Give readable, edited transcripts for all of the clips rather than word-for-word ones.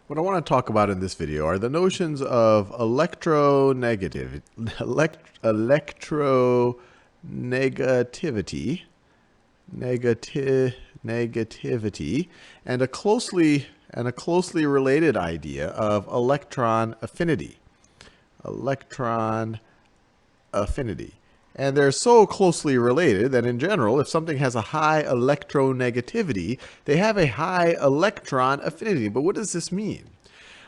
What I want to talk about in this video are the notions of electronegativity, negativity, and a closely related idea of electron affinity. Electron affinity. And they're so closely related that in general, if something has a high electronegativity, they have a high electron affinity. But what does this mean?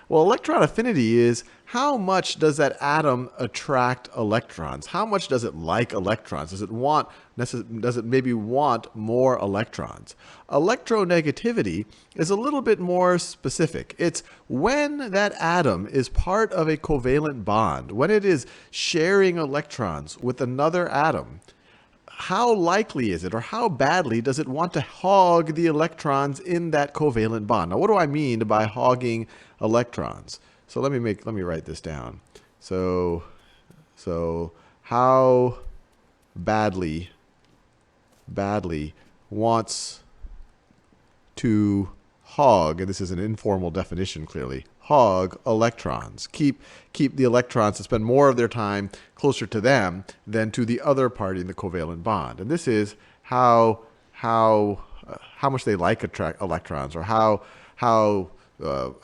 Well, electron affinity is how much does that atom attract electrons? How much does it like electrons? Does it maybe want more electrons? Electronegativity is a little bit more specific. It's when that atom is part of a covalent bond, when it is sharing electrons with another atom. How likely is it, or how badly does it want to hog the electrons in that covalent bond? Now, what do I mean by hogging electrons? So let me write this down. So how badly wants to hog, and this is an informal definition clearly, hog electrons. Keep the electrons to spend more of their time closer to them than to the other party in the covalent bond. And this is how much they like attract electrons, or how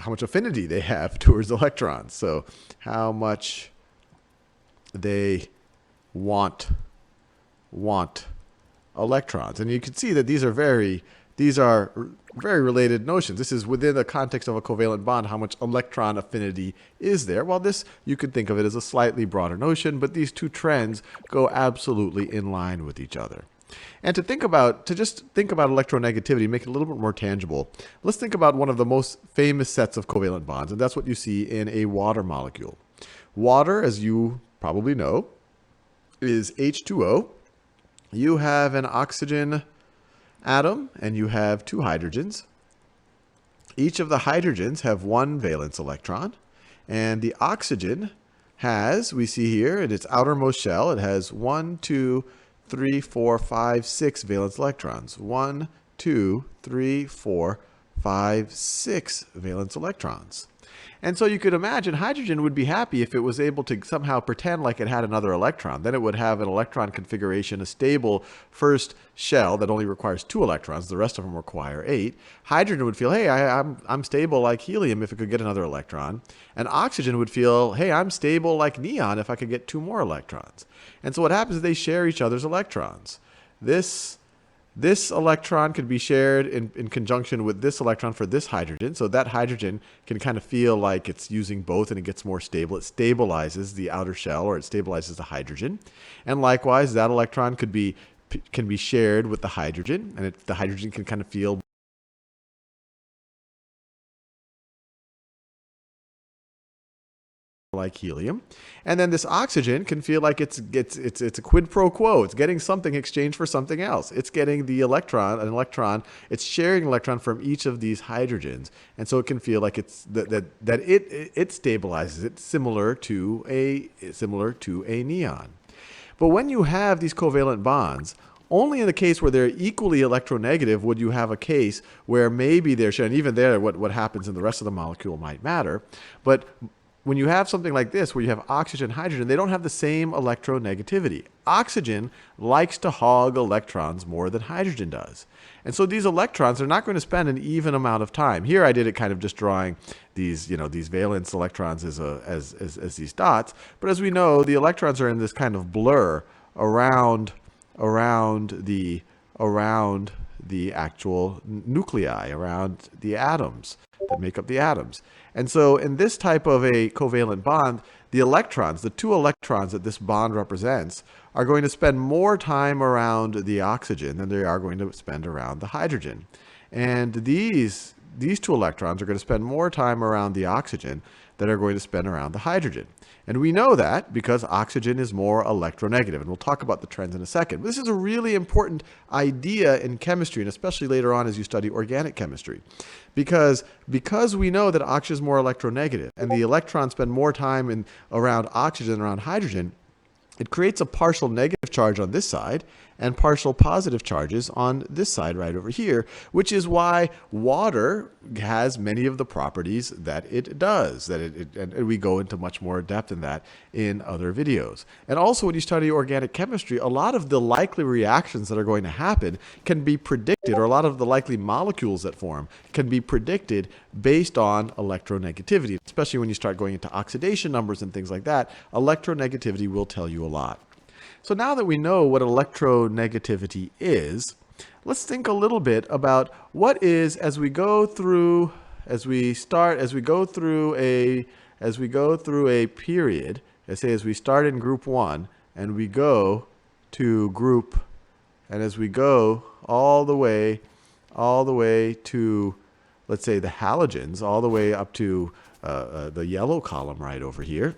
much affinity they have towards electrons. So how much they want electrons. And you can see that these are very related notions. This is within the context of a covalent bond, how much electron affinity is there. Well, this, you could think of it as a slightly broader notion, but these two trends go absolutely in line with each other. And to just think about electronegativity, make it a little bit more tangible, let's think about one of the most famous sets of covalent bonds, and that's what you see in a water molecule. Water, as you probably know, is H2O. You have an oxygen atom, and you have two hydrogens. Each of the hydrogens have one valence electron, and the oxygen has, we see here in its outermost shell, it has 1, 2, 3, 4, 5, 6 valence electrons. 1, 2, 3, 4, 5, 6 valence electrons. And so you could imagine hydrogen would be happy if it was able to somehow pretend like it had another electron. Then it would have an electron configuration, a stable first shell that only requires 2 electrons. The rest of them require 8. Hydrogen would feel, hey, I'm stable like helium if it could get another electron. And oxygen would feel, hey, I'm stable like neon if I could get 2 more electrons. And so what happens is they share each other's electrons. This electron could be shared in conjunction with this electron for this hydrogen. So that hydrogen can kind of feel like it's using both and it gets more stable. It stabilizes the outer shell, or it stabilizes the hydrogen. And likewise, that electron can be shared with the hydrogen, and the hydrogen can kind of feel like helium. And then this oxygen can feel like it's a quid pro quo. It's getting something in exchange for something else. It's getting an electron, it's sharing an electron from each of these hydrogens. And so it can feel like it's that it stabilizes it similar to a neon. But when you have these covalent bonds, only in the case where they're equally electronegative would you have a case where maybe they're sharing. Even there, what happens in the rest of the molecule might matter. But when you have something like this, where you have oxygen and hydrogen, they don't have the same electronegativity. Oxygen likes to hog electrons more than hydrogen does. And so these electrons are not going to spend an even amount of time. Here I did it kind of just drawing these valence electrons as these dots. But as we know, the electrons are in this kind of blur around the actual nuclei, around the atoms that make up the atoms. And so in this type of a covalent bond, the electrons, the 2 electrons that this bond represents, are going to spend more time around the oxygen than they are going to spend around the hydrogen. And these 2 electrons are going to spend more time around the oxygen than are going to spend around the hydrogen. And we know that because oxygen is more electronegative. And we'll talk about the trends in a second. But this is a really important idea in chemistry, and especially later on as you study organic chemistry. Because we know that oxygen is more electronegative, and the electrons spend more time around oxygen than around hydrogen, it creates a partial negative charge on this side and partial positive charges on this side right over here, which is why water has many of the properties that it does. And we go into much more depth in that in other videos. And also when you study organic chemistry, a lot of the likely reactions that are going to happen can be predicted, or a lot of the likely molecules that form can be predicted based on electronegativity, especially when you start going into oxidation numbers and things like that. Electronegativity will tell you a lot. So now that we know what electronegativity is, let's think a little bit about what is, as we go through a period, let's say as we start in group 1 and we go to group, and as we go all the way to, let's say, the halogens, all the way up to the yellow column right over here,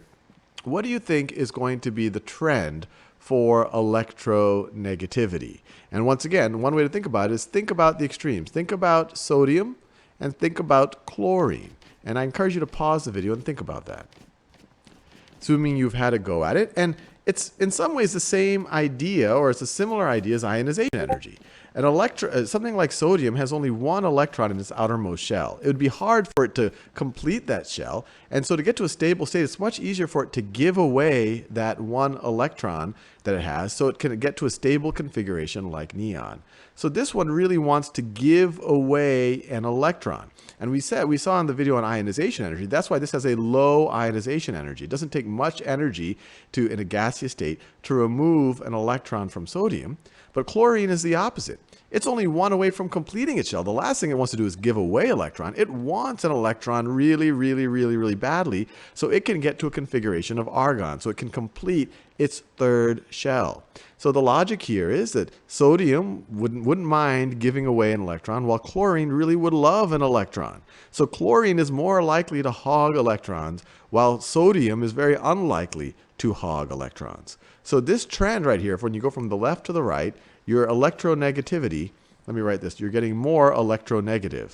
what do you think is going to be the trend for electronegativity? And once again, one way to think about it is think about the extremes. Think about sodium and think about chlorine. And I encourage you to pause the video and think about that. Assuming you've had a go at it. And it's in some ways the same idea, or it's a similar idea as ionization energy. Something like sodium has only one electron in its outermost shell. It would be hard for it to complete that shell. And so to get to a stable state, it's much easier for it to give away that one electron that it has so it can get to a stable configuration like neon. So this one really wants to give away an electron. And we saw in the video on ionization energy, that's why this has a low ionization energy. It doesn't take much energy in a gaseous state to remove an electron from sodium. But chlorine is the opposite. It's only one away from completing its shell. The last thing it wants to do is give away electron. It wants an electron really, really, really, really badly so it can get to a configuration of argon, so it can complete its third shell. So the logic here is that sodium wouldn't mind giving away an electron, while chlorine really would love an electron. So chlorine is more likely to hog electrons, while sodium is very unlikely to hog electrons. So this trend right here, when you go from the left to the right, your electronegativity, let me write this, you're getting more electronegative.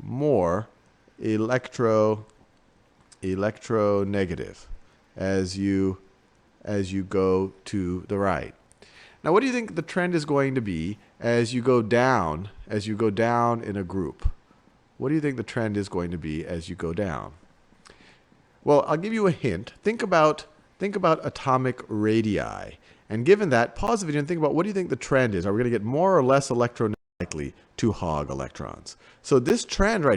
More electronegative as you go to the right. Now, what do you think the trend is going to be as you go down in a group? What do you think the trend is going to be as you go down? Well, I'll give you a hint. Think about atomic radii. And given that, pause the video and think about what do you think the trend is? Are we going to get more or less electronegatively to hog electrons? So this trend right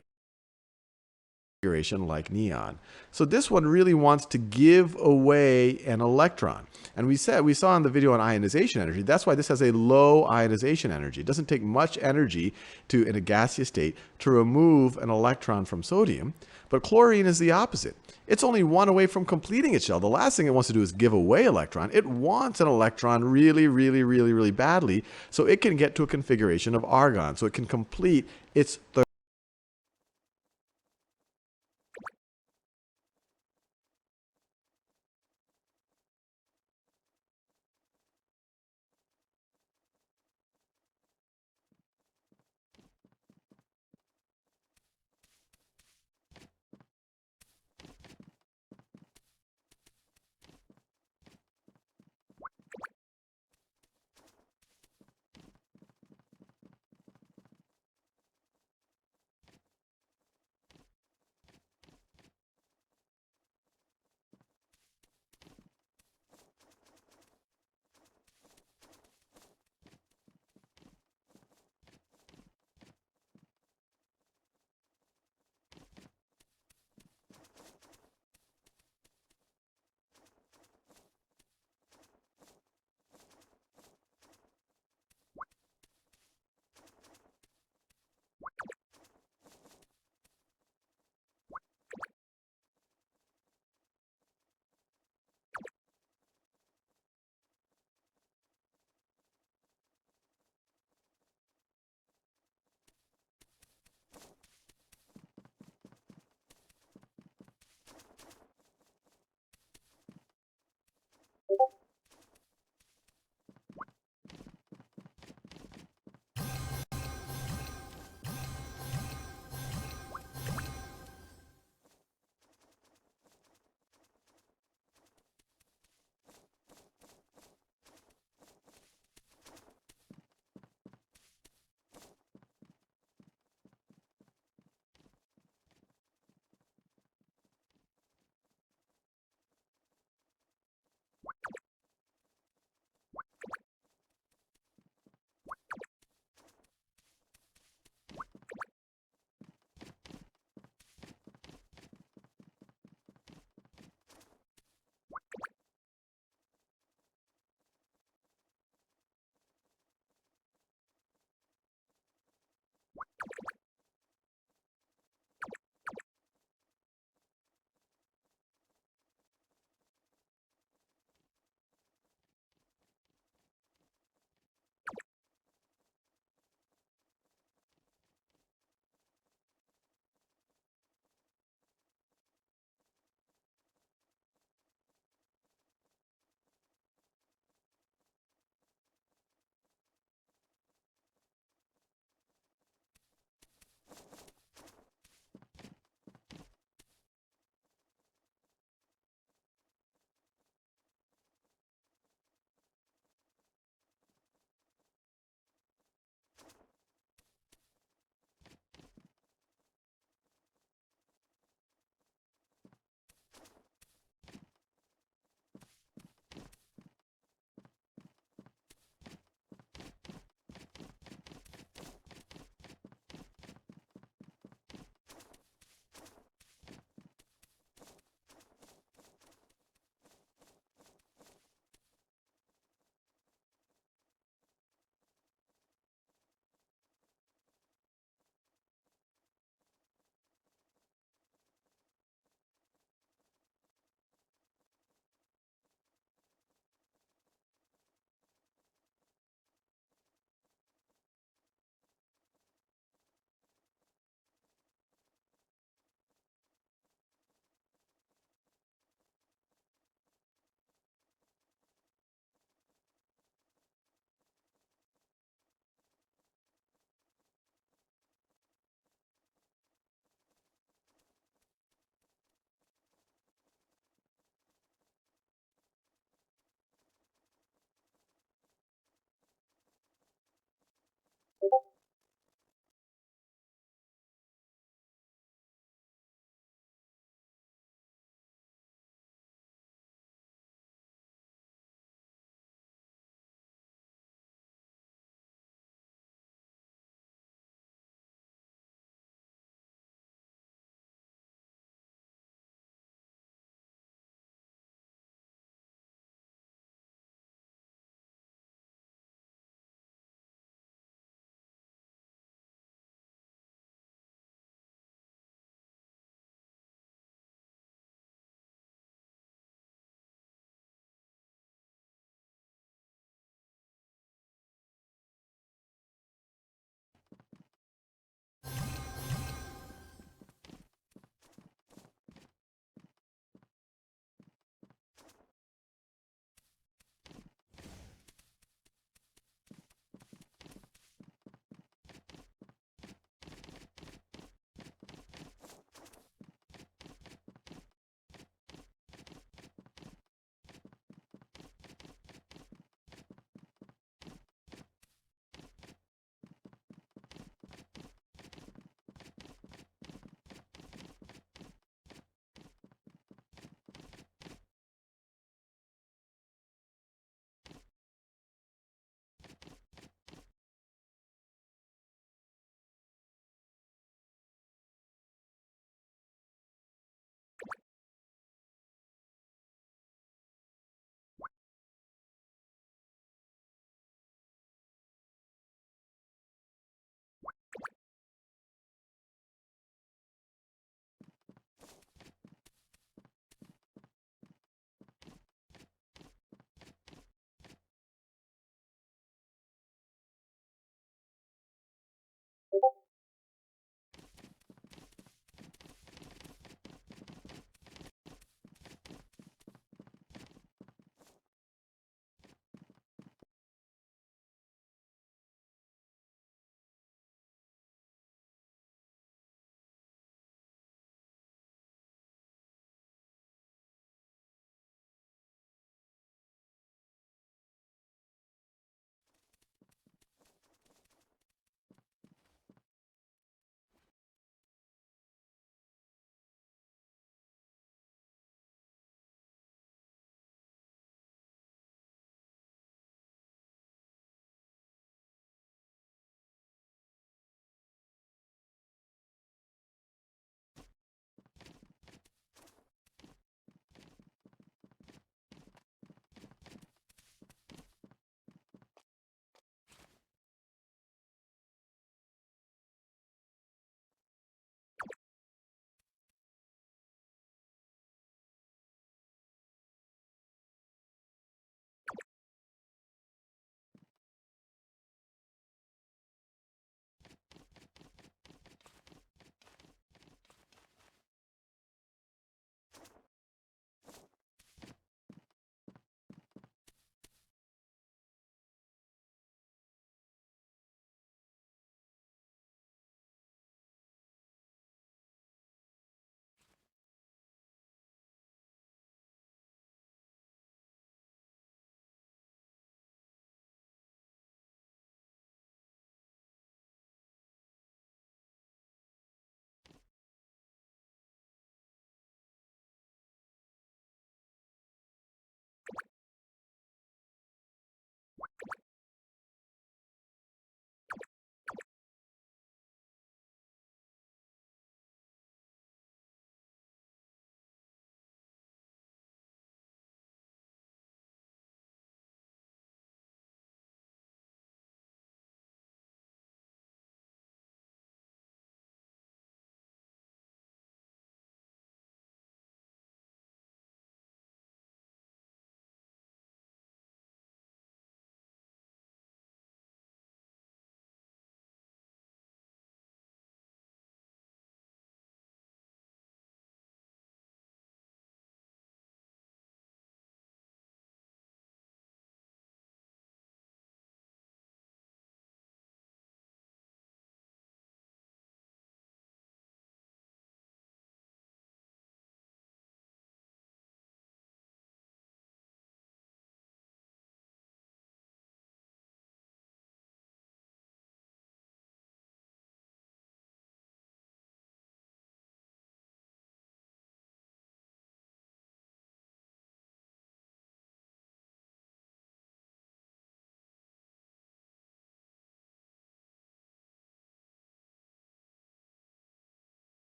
here, like neon. So this one really wants to give away an electron. And we saw in the video on ionization energy, that's why this has a low ionization energy. It doesn't take much energy in a gaseous state to remove an electron from sodium. But chlorine is the opposite. It's only one away from completing its shell. The last thing it wants to do is give away electron. It wants an electron really, really, really, really badly so it can get to a configuration of argon, so it can complete its third.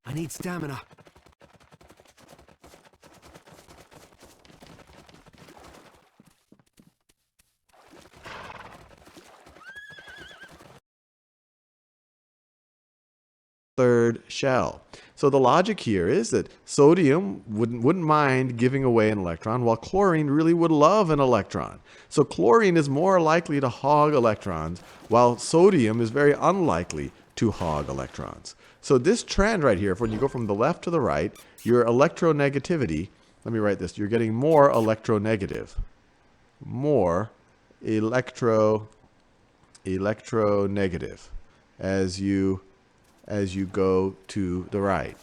I need stamina. Third shell. So the logic here is that sodium wouldn't mind giving away an electron, while chlorine really would love an electron. So chlorine is more likely to hog electrons, while sodium is very unlikely to hog electrons. So this trend right here, when you go from the left to the right, your electronegativity, let me write this, you're getting more electronegative. More electronegative as you go to the right.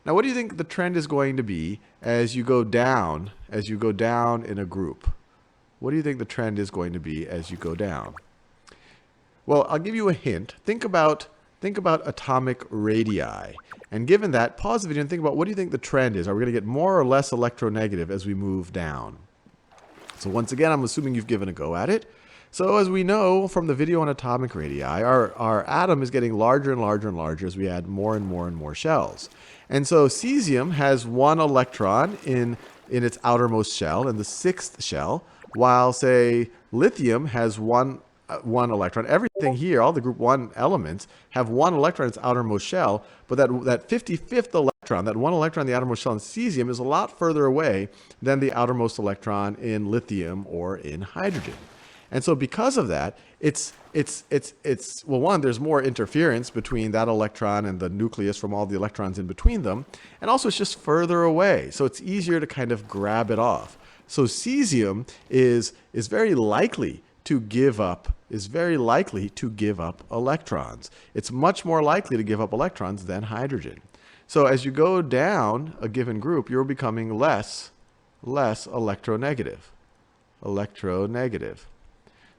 Now, what do you think the trend is going to be as you go down in a group? What do you think the trend is going to be as you go down? Well, I'll give you a hint. Think about atomic radii. And given that, pause the video and think about, what do you think the trend is? Are we going to get more or less electronegative as we move down? So once again, I'm assuming you've given a go at it. So as we know from the video on atomic radii, our atom is getting larger and larger and larger as we add more and more and more shells. And so cesium has one electron in its outermost shell, in the sixth shell, while, say, lithium has one electron. Everything here, all the group 1 elements, have one electron in its outermost shell, but that 55th electron, that one electron in the outermost shell in cesium, is a lot further away than the outermost electron in lithium or in hydrogen. And so because of that, it's well, one, there's more interference between that electron and the nucleus from all the electrons in between them, and also it's just further away, so it's easier to kind of grab it off. So cesium is very likely to give up electrons. It's much more likely to give up electrons than hydrogen. So as you go down a given group, you're becoming less electronegative.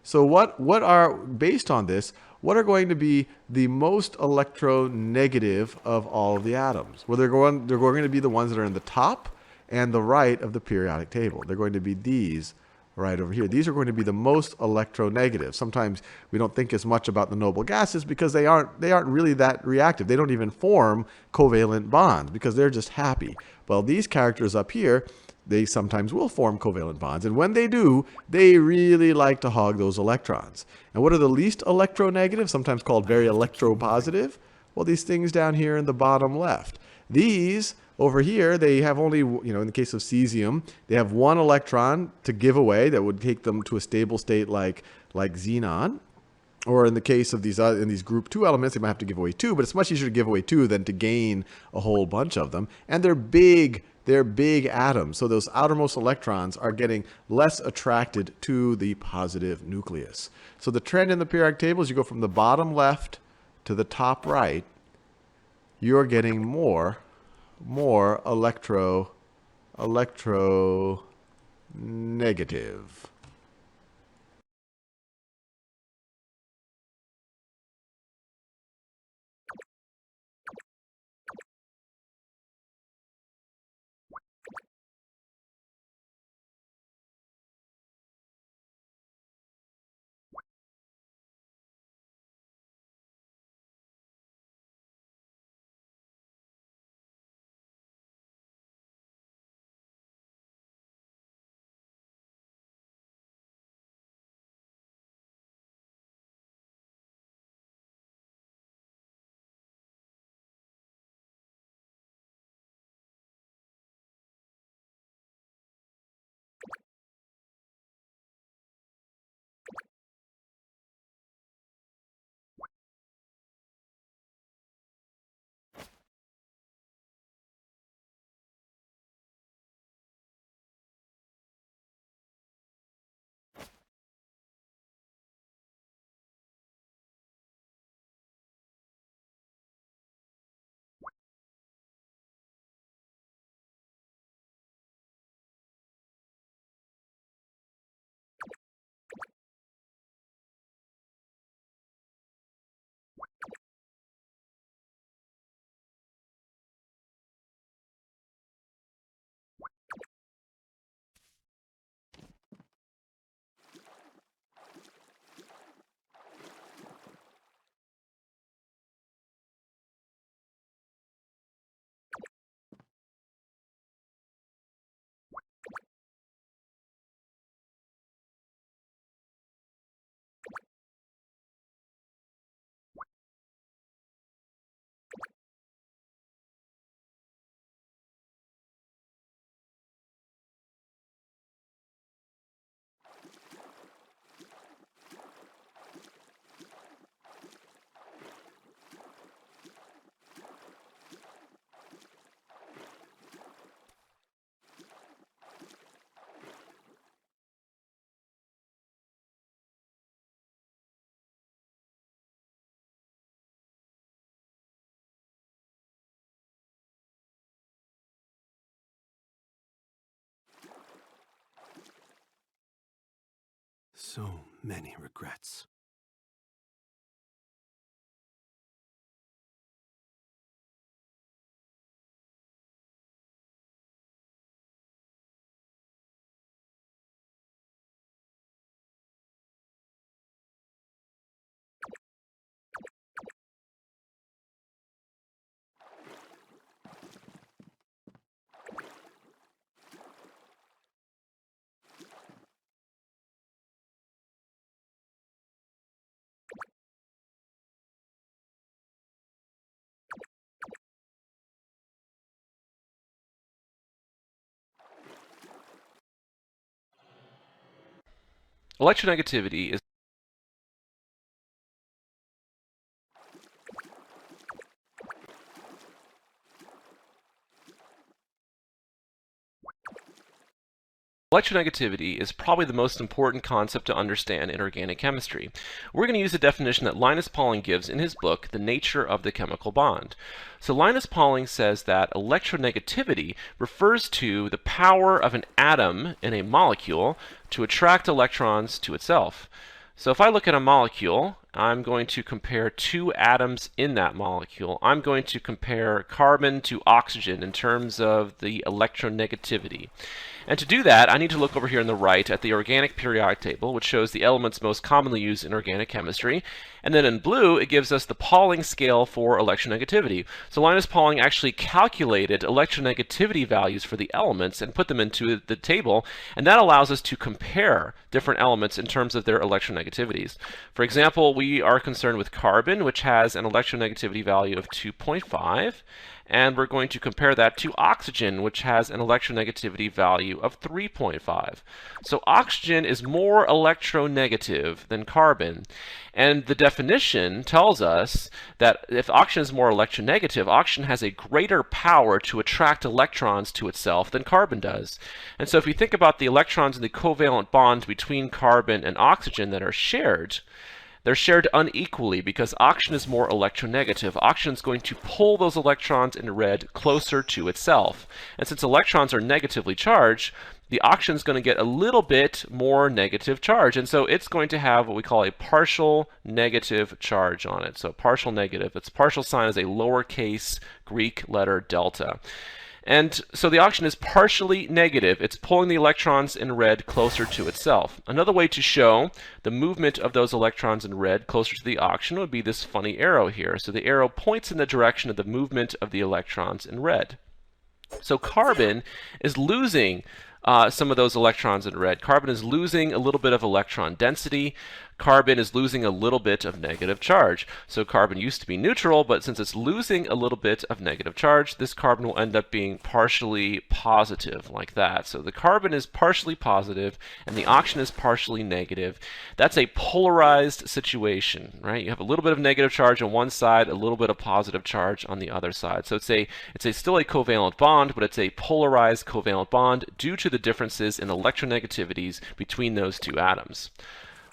So what are, based on this, what are going to be the most electronegative of all of the atoms? Well, they're going to be the ones that are in the top and the right of the periodic table. They're going to be these right over here. These are going to be the most electronegative. Sometimes we don't think as much about the noble gases because they aren't really that reactive. They don't even form covalent bonds because they're just happy. Well, these characters up here, they sometimes will form covalent bonds. And when they do, they really like to hog those electrons. And what are the least electronegative, sometimes called very electropositive? Well, these things down here in the bottom left. These over here, they have only, in the case of cesium, they have one electron to give away that would take them to a stable state like xenon. Or in the case of these in these group 2 elements, they might have to give away 2, but it's much easier to give away 2 than to gain a whole bunch of them. And they're big atoms, so those outermost electrons are getting less attracted to the positive nucleus. So the trend in the periodic table, as you go from the bottom left to the top right, you're getting more electronegative. So many regrets. Electronegativity is Electronegativity is probably the most important concept to understand in organic chemistry. We're going to use a definition that Linus Pauling gives in his book, The Nature of the Chemical Bond. So Linus Pauling says that electronegativity refers to the power of an atom in a molecule to attract electrons to itself. So if I look at a molecule, I'm going to compare two atoms in that molecule. I'm going to compare carbon to oxygen in terms of the electronegativity. And to do that, I need to look over here on the right at the organic periodic table, which shows the elements most commonly used in organic chemistry. And then in blue, it gives us the Pauling scale for electronegativity. So Linus Pauling actually calculated electronegativity values for the elements and put them into the table, and that allows us to compare different elements in terms of their electronegativities. For example, we are concerned with carbon, which has an electronegativity value of 2.5. And we're going to compare that to oxygen, which has an electronegativity value of 3.5. So oxygen is more electronegative than carbon. And the definition tells us that if oxygen is more electronegative, oxygen has a greater power to attract electrons to itself than carbon does. And so if we think about the electrons in the covalent bond between carbon and oxygen that are shared, they're shared unequally because oxygen is more electronegative. Oxygen is going to pull those electrons in red closer to itself. And since electrons are negatively charged, the oxygen is going to get a little bit more negative charge. And so it's going to have what we call a partial negative charge on it. So partial negative. Its partial sign is a lowercase Greek letter delta. And so the oxygen is partially negative. It's pulling the electrons in red closer to itself. Another way to show the movement of those electrons in red closer to the oxygen would be this funny arrow here. So the arrow points in the direction of the movement of the electrons in red. So carbon is losing some of those electrons in red. Carbon is losing a little bit of electron density. Carbon is losing a little bit of negative charge. So carbon used to be neutral, but since it's losing a little bit of negative charge, this carbon will end up being partially positive, like that. So the carbon is partially positive, and the oxygen is partially negative. That's a polarized situation, right? You have a little bit of negative charge on one side, a little bit of positive charge on the other side. So it's still a covalent bond, but it's a polarized covalent bond due to the differences in electronegativities between those two atoms.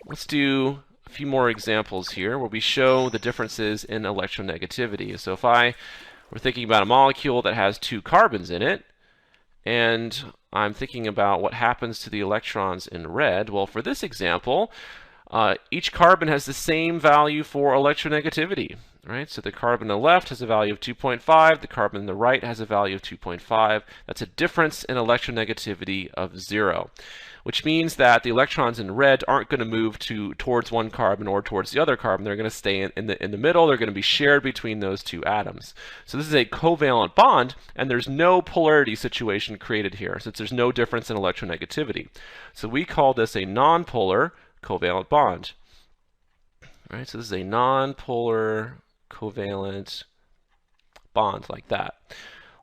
Let's do a few more examples here where we show the differences in electronegativity. So if we're thinking about a molecule that has two carbons in it, and I'm thinking about what happens to the electrons in red, well, for this example, each carbon has the same value for electronegativity, right? So the carbon on the left has a value of 2.5, the carbon on the right has a value of 2.5. That's a difference in electronegativity of 0, which means that the electrons in red aren't going to move towards one carbon or towards the other carbon. They're going to stay in the middle. They're going to be shared between those two atoms. So this is a covalent bond, and there's no polarity situation created here since there's no difference in electronegativity. So we call this a nonpolar covalent bond. All right, so this is a nonpolar covalent bond like that.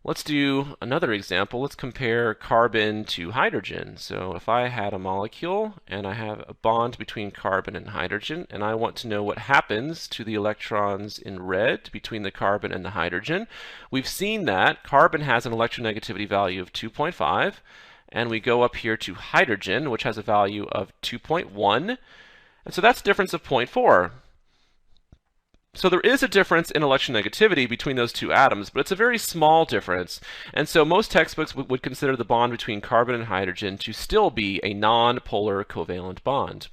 Let's do another example. Let's compare carbon to hydrogen. So if I had a molecule and I have a bond between carbon and hydrogen, and I want to know what happens to the electrons in red between the carbon and the hydrogen, we've seen that carbon has an electronegativity value of 2.5, and we go up here to hydrogen, which has a value of 2.1, and so that's a difference of 0.4. So there is a difference in electronegativity between those two atoms, but it's a very small difference. And so most textbooks would consider the bond between carbon and hydrogen to still be a non-polar covalent bond.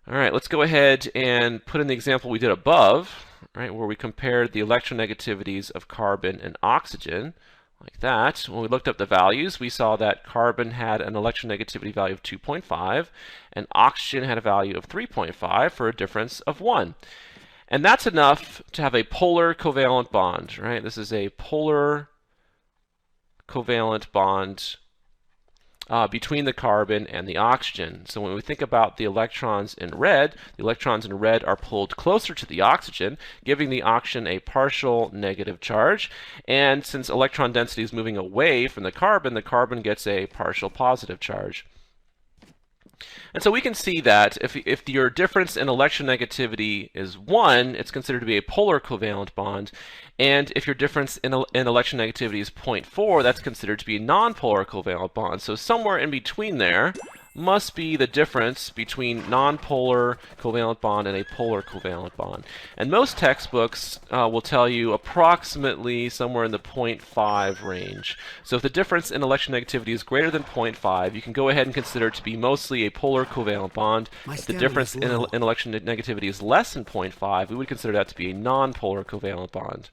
All right, let's go ahead and put in the example we did above, right, where we compared the electronegativities of carbon and oxygen, like that. When we looked up the values, we saw that carbon had an electronegativity value of 2.5, and oxygen had a value of 3.5 for a difference of 1. And that's enough to have a polar covalent bond, right? This is a polar covalent bond between the carbon and the oxygen. So when we think about the electrons in red are pulled closer to the oxygen, giving the oxygen a partial negative charge. And since electron density is moving away from the carbon gets a partial positive charge. And so we can see that if your difference in electronegativity is 1, it's considered to be a polar covalent bond. And if your difference in electronegativity is 0.4, that's considered to be a nonpolar covalent bond. So somewhere in between there must be the difference between nonpolar covalent bond and a polar covalent bond. And most textbooks will tell you approximately somewhere in the 0.5 range. So if the difference in electronegativity is greater than 0.5, you can go ahead and consider it to be mostly a polar covalent bond. If the difference in electronegativity is less than 0.5, we would consider that to be a nonpolar covalent bond.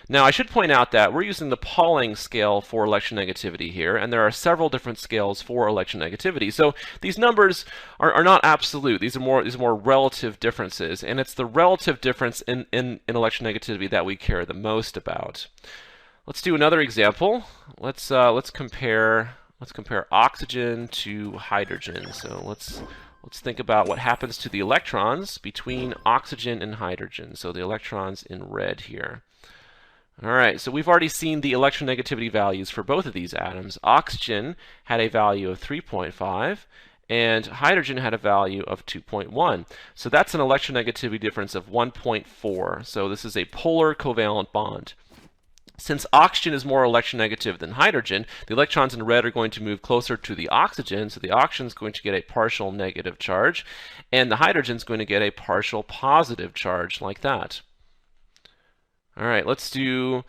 Now, I should point out that we're using the Pauling scale for electronegativity here, and there are several different scales for electronegativity. So these numbers are not absolute. These are more relative differences, and it's the relative difference in electronegativity that we care the most about. Let's do another example. Let's compare oxygen to hydrogen. So let's think about what happens to the electrons between oxygen and hydrogen. So the electrons in red here. All right, so we've already seen the electronegativity values for both of these atoms. Oxygen had a value of 3.5, and hydrogen had a value of 2.1. So that's an electronegativity difference of 1.4. So this is a polar covalent bond. Since oxygen is more electronegative than hydrogen, the electrons in red are going to move closer to the oxygen, so the oxygen is going to get a partial negative charge, and the hydrogen is going to get a partial positive charge, like that. All right, let's do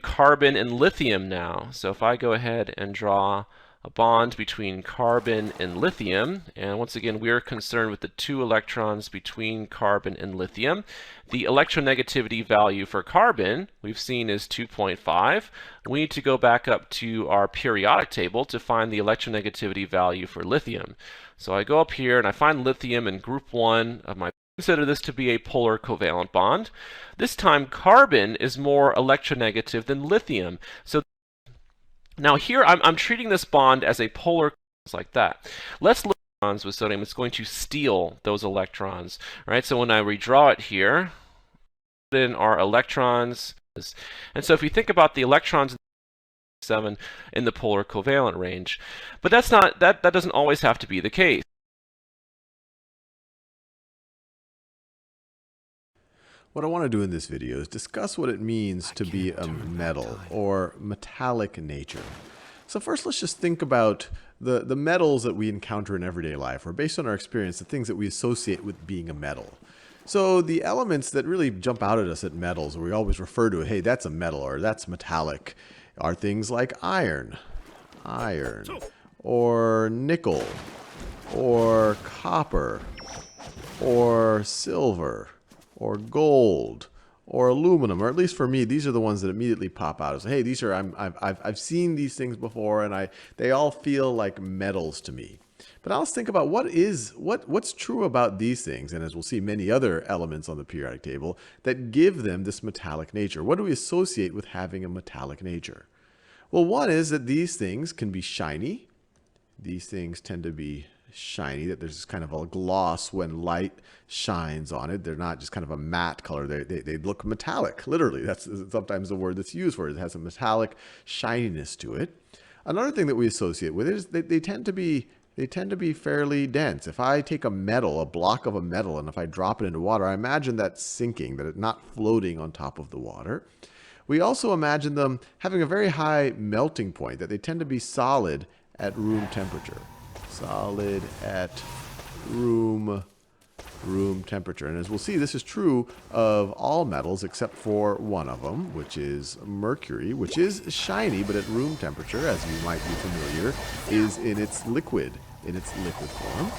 carbon and lithium now. So if I go ahead and draw a bond between carbon and lithium, and once again we're concerned with the 2 electrons between carbon and lithium. The electronegativity value for carbon we've seen is 2.5. We need to go back up to our periodic table to find the electronegativity value for lithium. So I go up here and I find lithium in group 1 of my. Consider this to be a polar covalent bond. This time carbon is more electronegative than lithium. So now here I'm treating this bond as a polar, like that. Let's look at electrons with sodium. It's going to steal those electrons, right? So when I redraw it here, then our electrons, and so if you think about the electrons 7 in the polar covalent range, but that doesn't always have to be the case. What I want to do in this video is discuss what it means to be a metal or metallic nature. So first, let's just think about the metals that we encounter in everyday life, or based on our experience, the things that we associate with being a metal. So the elements that really jump out at us at metals, or we always refer to, hey, that's a metal or that's metallic, are things like iron, or nickel, or copper, or silver, or gold, or aluminum, or at least for me, these are the ones that immediately pop out. So, hey, these are I've seen these things before, and they all feel like metals to me. But now let's think about what's true about these things, and as we'll see, many other elements on the periodic table that give them this metallic nature. What do we associate with having a metallic nature? Well, one is that these things can be shiny. These things tend to be shiny, that there's kind of a gloss when light shines on it. They're not just kind of a matte color. They look metallic, literally. That's sometimes the word that's used for it. It has a metallic shininess to it. Another thing that we associate with it is they tend to be fairly dense. If I take a metal, a block of a metal, and if I drop it into water, I imagine that sinking, that it's not floating on top of the water. We also imagine them having a very high melting point, that they tend to be solid at room temperature. Solid at room temperature. And as we'll see, this is true of all metals except for one of them, which is mercury, which is shiny, but at room temperature, as you might be familiar, is in its liquid form.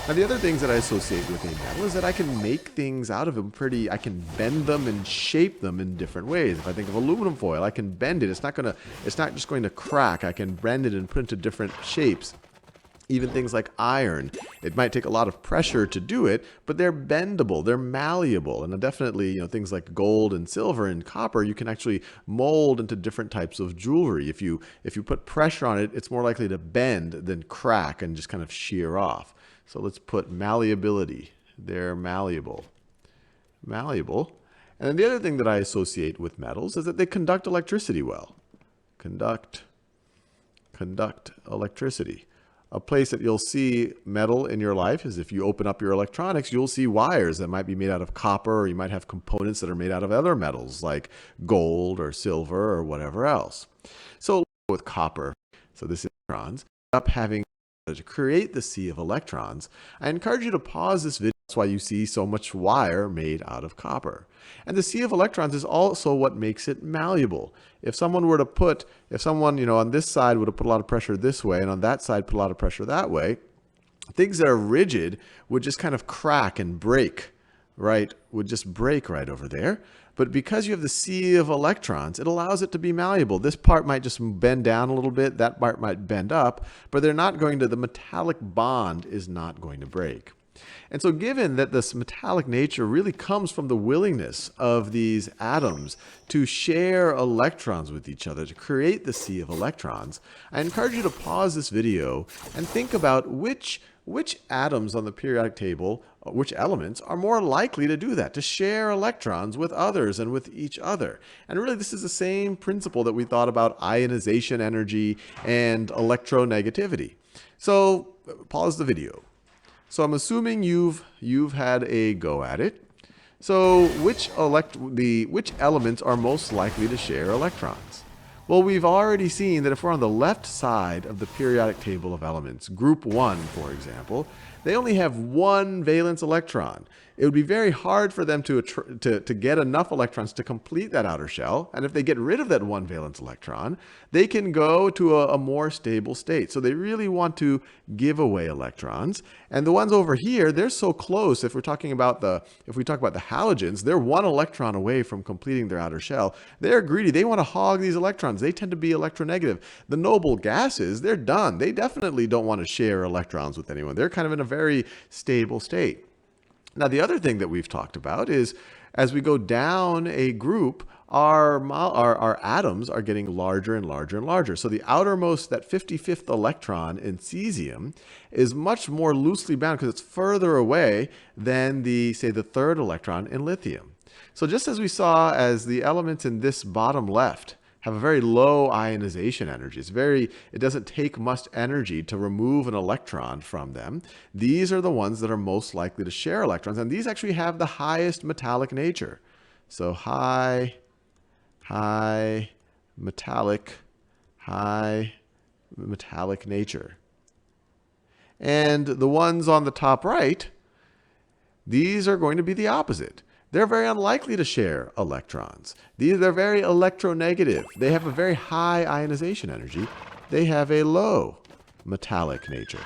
Now, the other things that I associate with a metal is that I can make things out of them I can bend them and shape them in different ways. If I think of aluminum foil, I can bend it. It's not just going to crack. I can bend it and put it into different shapes. Even things like iron, it might take a lot of pressure to do it, but they're bendable, they're malleable. And definitely, things like gold and silver and copper, you can actually mold into different types of jewelry. If you put pressure on it, it's more likely to bend than crack and just kind of shear off. So let's put malleability. They're malleable. Malleable. And then the other thing that I associate with metals is that they conduct electricity well. Conduct electricity. A place that you'll see metal in your life is if you open up your electronics, you'll see wires that might be made out of copper, or you might have components that are made out of other metals like gold or silver or whatever else. So with copper, so this is electrons, up having to create the sea of electrons. I encourage you to pause this video. That's why you see so much wire made out of copper. And the sea of electrons is also what makes it malleable. If someone, on this side would have put a lot of pressure this way, and on that side put a lot of pressure that way, things that are rigid would just kind of crack and break, right? Would just break right over there. But because you have the sea of electrons, it allows it to be malleable. This part might just bend down a little bit, that part might bend up, but the metallic bond is not going to break. And so given that this metallic nature really comes from the willingness of these atoms to share electrons with each other, to create the sea of electrons, I encourage you to pause this video and think about which atoms on the periodic table, which elements are more likely to do that, to share electrons with others and with each other. And really this is the same principle that we thought about ionization energy and electronegativity. So pause the video. So I'm assuming you've had a go at it. So which elements are most likely to share electrons? Well, we've already seen that if we're on the left side of the periodic table of elements, group 1, for example, they only have one valence electron. It would be very hard for them to get enough electrons to complete that outer shell. And if they get rid of that one valence electron, they can go to a more stable state. So they really want to give away electrons. And the ones over here, they're so close. If we talk about the halogens, they're one electron away from completing their outer shell. They're greedy. They want to hog these electrons. They tend to be electronegative. The noble gases, they're done. They definitely don't want to share electrons with anyone. They're kind of in a very stable state. Now, the other thing that we've talked about is as we go down a group, our atoms are getting larger and larger and larger. So the outermost, that 55th electron in cesium, is much more loosely bound because it's further away than say the third electron in lithium. So just as we saw as the elements in this bottom left have a very low ionization energy. It doesn't take much energy to remove an electron from them. These are the ones that are most likely to share electrons, and these actually have the highest metallic nature. So high metallic nature. And the ones on the top right, these are going to be the opposite. They're very unlikely to share electrons. They're very electronegative. They have a very high ionization energy. They have a low metallic nature.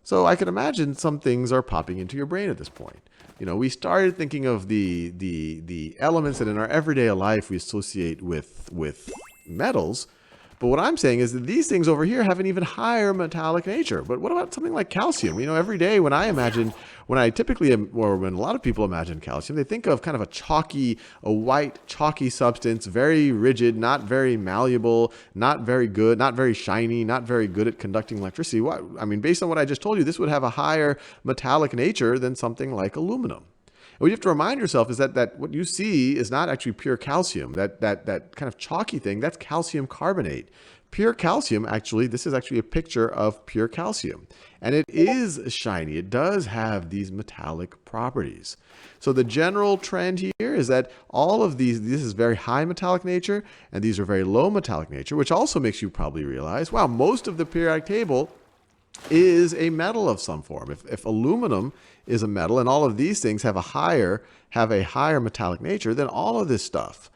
So I can imagine some things are popping into your brain at this point. We started thinking of the elements that in our everyday life we associate with metals. But what I'm saying is that these things over here have an even higher metallic nature. But what about something like calcium? Every day when a lot of people imagine calcium, they think of kind of a white chalky substance, very rigid, not very malleable, not very good, not very shiny, not very good at conducting electricity. Based on what I just told you, this would have a higher metallic nature than something like aluminum. And what you have to remind yourself is that what you see is not actually pure calcium. That kind of chalky thing, that's calcium carbonate. Pure calcium, this is actually a picture of pure calcium. And it is shiny. It does have these metallic properties. So the general trend here is that all of this is very high metallic nature, and these are very low metallic nature, which also makes you probably realize, wow, most of the periodic table is a metal of some form. If aluminum is a metal and all of these things have a higher metallic nature, then all of this stuff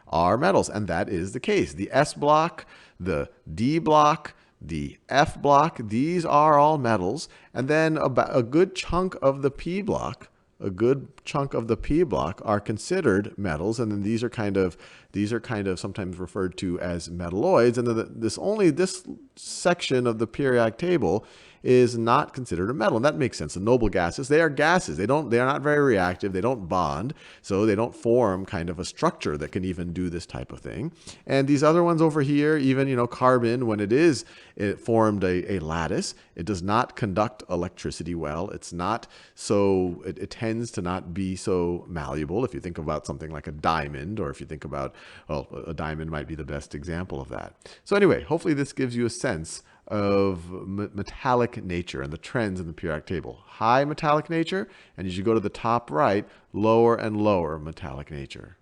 are metals, and that is the case. The S block, the D block, the F block, these are all metals. And then about a good chunk of the P block, are considered metals, and then these are kind of sometimes referred to as metalloids. And then this section of the periodic table is not considered a metal, and that makes sense. The noble gases, they are gases. They are not very reactive. They don't bond, so they don't form kind of a structure that can even do this type of thing. And these other ones over here, even carbon, when it formed a lattice, it does not conduct electricity well. It's not so it tends to not be so malleable. If you think about something like a diamond, or if you think about, well, a diamond might be the best example of that. So anyway, hopefully this gives you a sense of metallic nature and the trends in the periodic table. High metallic nature, and as you go to the top right, lower and lower metallic nature.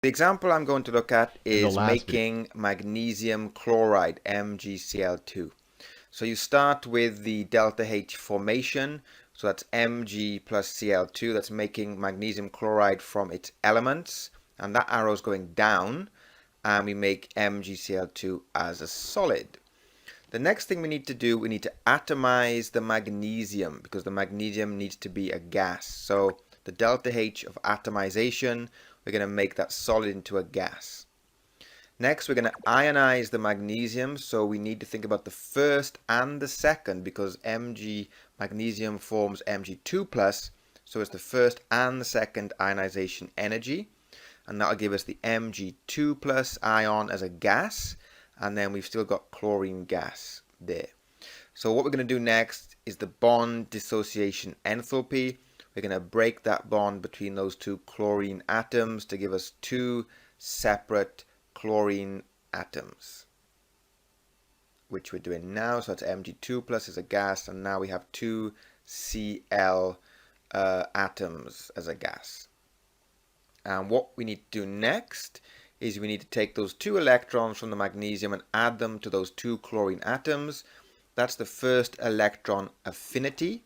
The example I'm going to look at In the is last video. making magnesium chloride, MgCl2. So you start with the delta H formation, so that's Mg plus Cl2, that's making magnesium chloride from its elements, and that arrow is going down, and we make MgCl2 as a solid. The next thing we need to do, we need to atomize the magnesium, because the magnesium needs to be a gas. So the delta H of atomization, we're going to make that solid into a gas. Next, we're going to ionize the magnesium, so we need to think about the first and the second, because Mg magnesium forms Mg2+, so it's the first and the second ionization energy, and that'll give us the Mg2+ ion as a gas, and then we've still got chlorine gas there. So what we're going to do next is the bond dissociation enthalpy. We're going to break that bond between those two chlorine atoms to give us two separate chlorine atoms, which we're doing now. So that's Mg2+ is a gas, and now we have two Cl atoms as a gas. And what we need to do next is we need to take those two electrons from the magnesium and add them to those two chlorine atoms. That's the first electron affinity,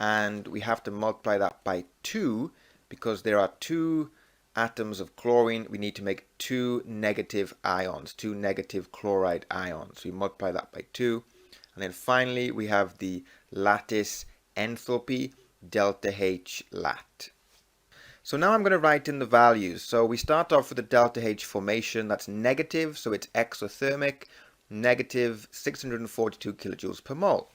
and we have to multiply that by 2 because there are two atoms of chlorine. We need to make two negative ions, two negative chloride ions. So we multiply that by 2, and then finally we have the lattice enthalpy, delta H lat. So now I'm going to write in the values. So we start off with the delta H formation, that's negative, so it's exothermic, negative 642 kilojoules per mole.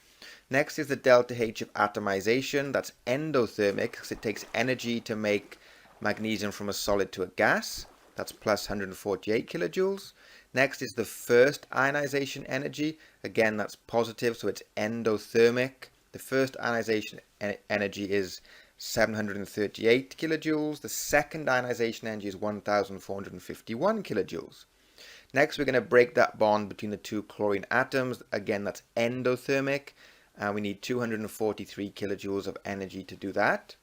Next is the delta H of atomization, that's endothermic, because it takes energy to make magnesium from a solid to a gas, that's plus 148 kilojoules. Next is the first ionization energy, again that's positive, so it's endothermic. The first ionization energy is 738 kilojoules. The second ionization energy is 1451 kilojoules. Next, we're going to break that bond between the two chlorine atoms. Again, that's endothermic, and we need 243 kilojoules of energy to do that.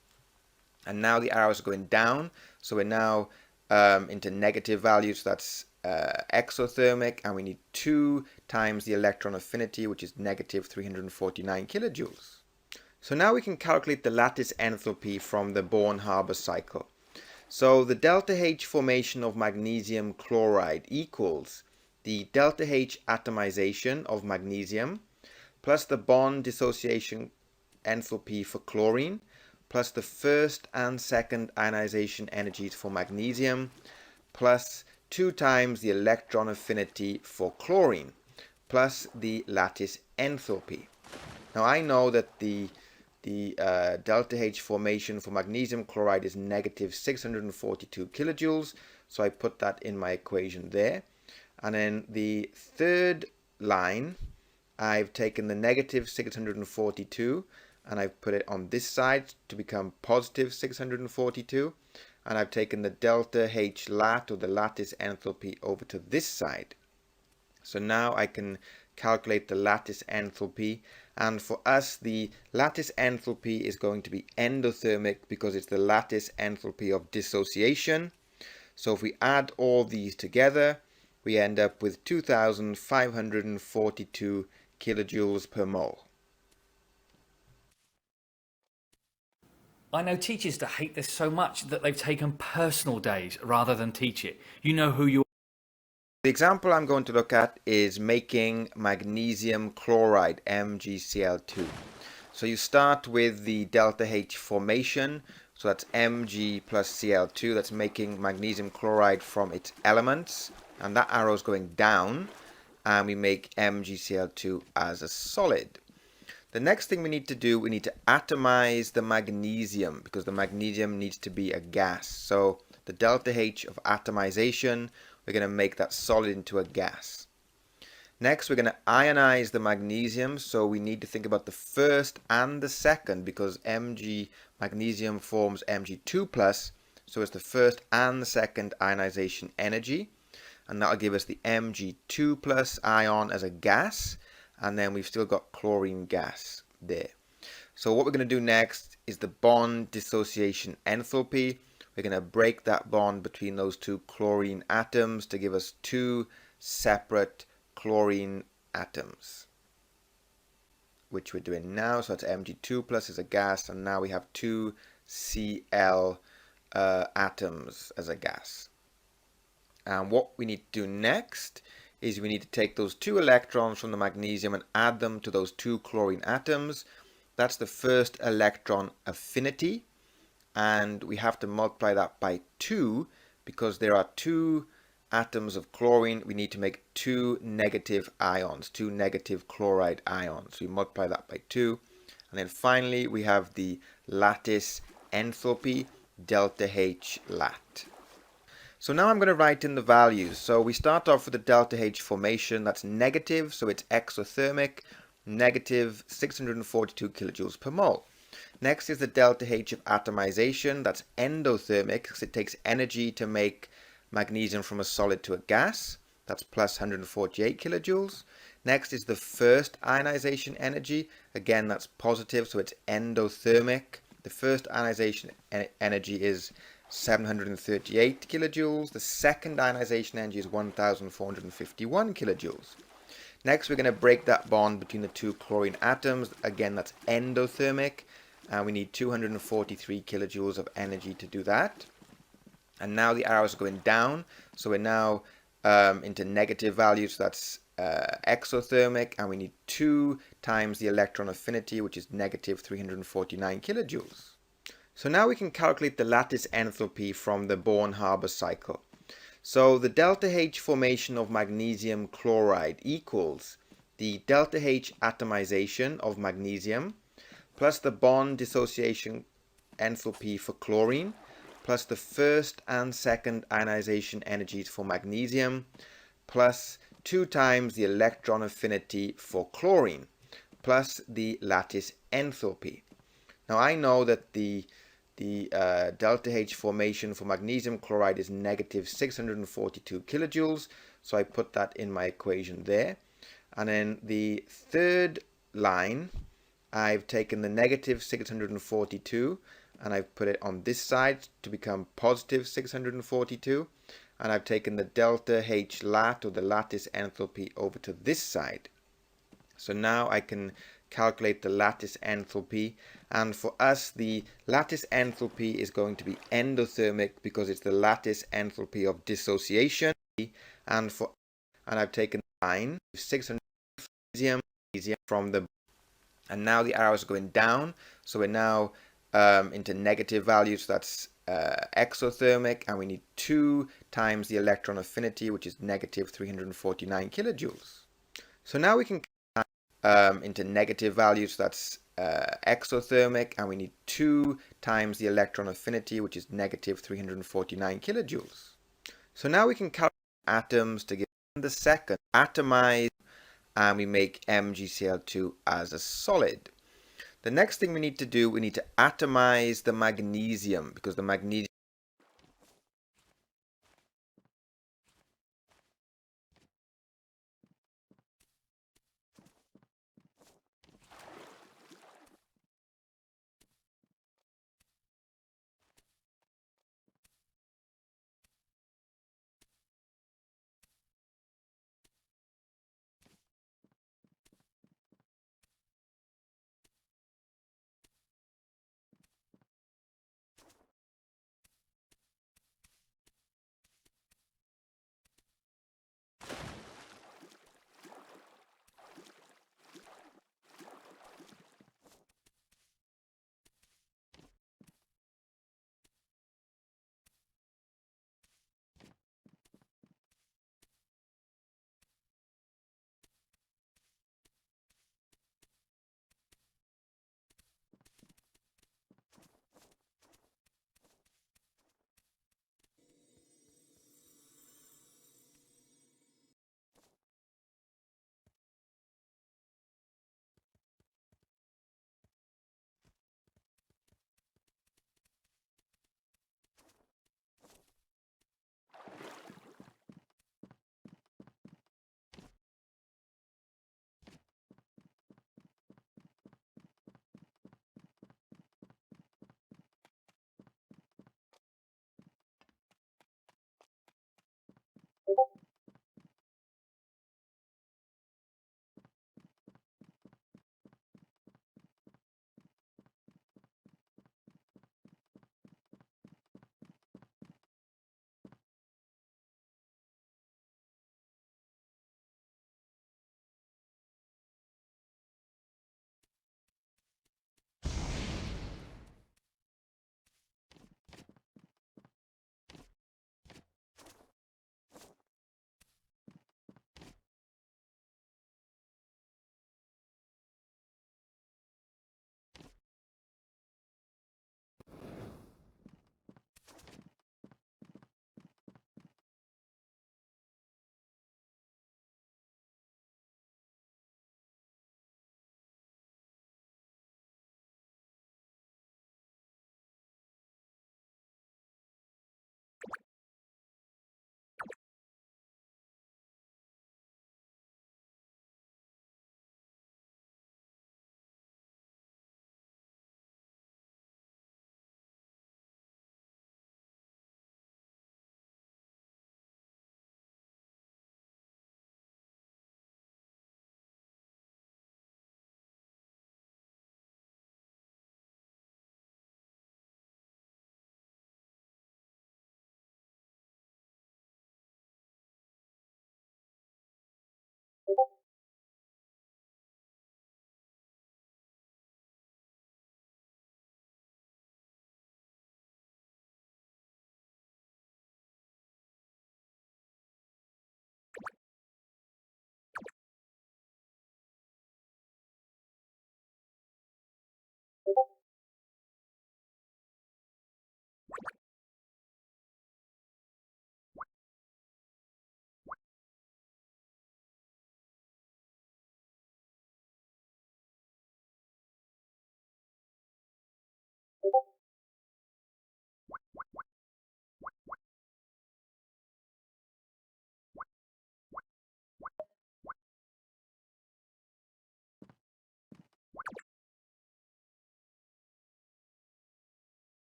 And now the arrows are going down, so we're now into negative values. So that's exothermic, and we need 2 times the electron affinity, which is negative 349 kilojoules. So now we can calculate the lattice enthalpy from the Born-Haber cycle. So the delta H formation of magnesium chloride equals the delta H atomization of magnesium plus the bond dissociation enthalpy for chlorine plus the first and second ionization energies for magnesium plus 2 times the electron affinity for chlorine plus the lattice enthalpy. Now I know that the the delta H formation for magnesium chloride is negative 642 kilojoules. So I put that in my equation there. And then the third line, I've taken the negative 642 and I've put it on this side to become positive 642. And I've taken the delta H lat, or the lattice enthalpy, over to this side. So now I can calculate the lattice enthalpy, and for us the lattice enthalpy is going to be endothermic because it's the lattice enthalpy of dissociation. So if we add all these together, we end up with 2542 kilojoules per mole. I know teachers that hate this so much that they've taken personal days rather than teach it. You know who you are. The example I'm going to look at is making magnesium chloride, MgCl2. So you start with the delta H formation, so that's Mg plus Cl2, that's making magnesium chloride from its elements, and that arrow is going down, and we make MgCl2 as a solid. The next thing we need to do, we need to atomize the magnesium, because the magnesium needs to be a gas. So the delta H of atomization, we're going to make that solid into a gas. Next, we're going to ionize the magnesium, so we need to think about the first and the second, because Mg magnesium forms Mg2+, so it's the first and the second ionization energy, and that'll give us the Mg2+ ion as a gas, and then we've still got chlorine gas there. So what we're going to do next is the bond dissociation enthalpy. We're going to break that bond between those two chlorine atoms to give us two separate chlorine atoms, which we're doing now. So that's Mg2+ as a gas, and now we have two Cl atoms as a gas. And what we need to do next is we need to take those two electrons from the magnesium and add them to those two chlorine atoms. That's the first electron affinity, and we have to multiply that by 2 because there are two atoms of chlorine. We need to make two negative ions, two negative chloride ions. So we multiply that by 2, and then finally we have the lattice enthalpy, delta H lat. So now I'm going to write in the values. So we start off with the delta H formation, that's negative, so it's exothermic, negative 642 kilojoules per mole. Next is the delta H of atomization, that's endothermic because it takes energy to make magnesium from a solid to a gas, that's plus 148 kilojoules. Next is the first ionization energy, again that's positive, so it's endothermic. The first ionization energy is 738 kilojoules. The second ionization energy is 1451 kilojoules. Next, we're going to break that bond between the two chlorine atoms. Again, that's endothermic, and we need 243 kilojoules of energy to do that. And now the arrows are going down, so we're now into negative values. So that's exothermic, and we need 2 times the electron affinity, which is negative 349 kilojoules. So now we can calculate the lattice enthalpy from the Born-Haber cycle. So the delta H formation of magnesium chloride equals the delta H atomization of magnesium plus the bond dissociation enthalpy for chlorine plus the first and second ionization energies for magnesium plus 2 times the electron affinity for chlorine plus the lattice enthalpy. Now I know that the delta H formation for magnesium chloride is negative 642 kilojoules, so I put that in my equation there. And then the third line, I've taken the negative 642 and I've put it on this side to become positive 642, and I've taken the delta H lat, or the lattice enthalpy, over to this side. So now I can calculate the lattice enthalpy, and for us the lattice enthalpy is going to be endothermic because it's the lattice enthalpy of dissociation, and I've taken 600 from the, and now the arrows are going down, so we're now into negative values. So that's exothermic, and we need 2 times the electron affinity, which is negative 349 kilojoules. So now we can into negative values. So that's exothermic, and we need 2 times the electron affinity, which is negative 349 kilojoules. So now we can calculate atoms to give the second atomize, and we make MgCl2 as a solid. The next thing we need to do, we need to atomize the magnesium, because the magnesium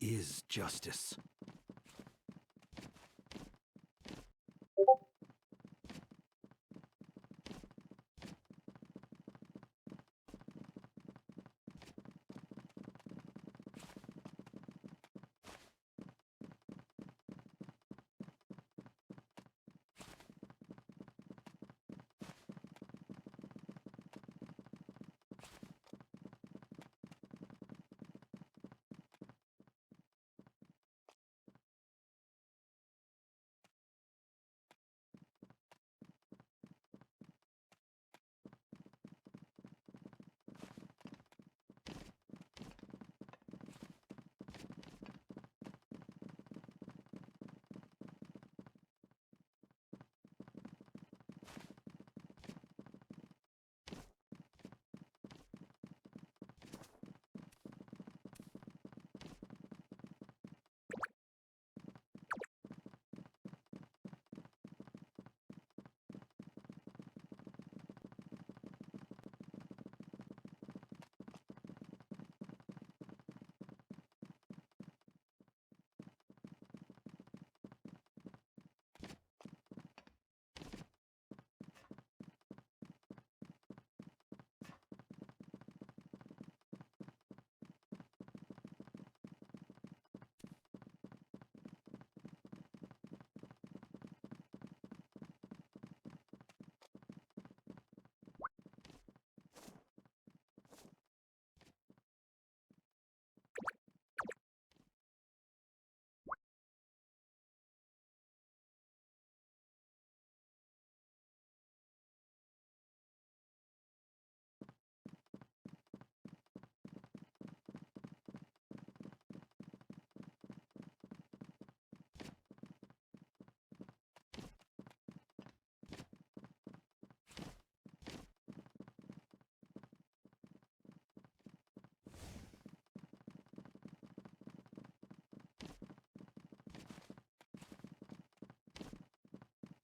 is justice.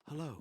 Hello.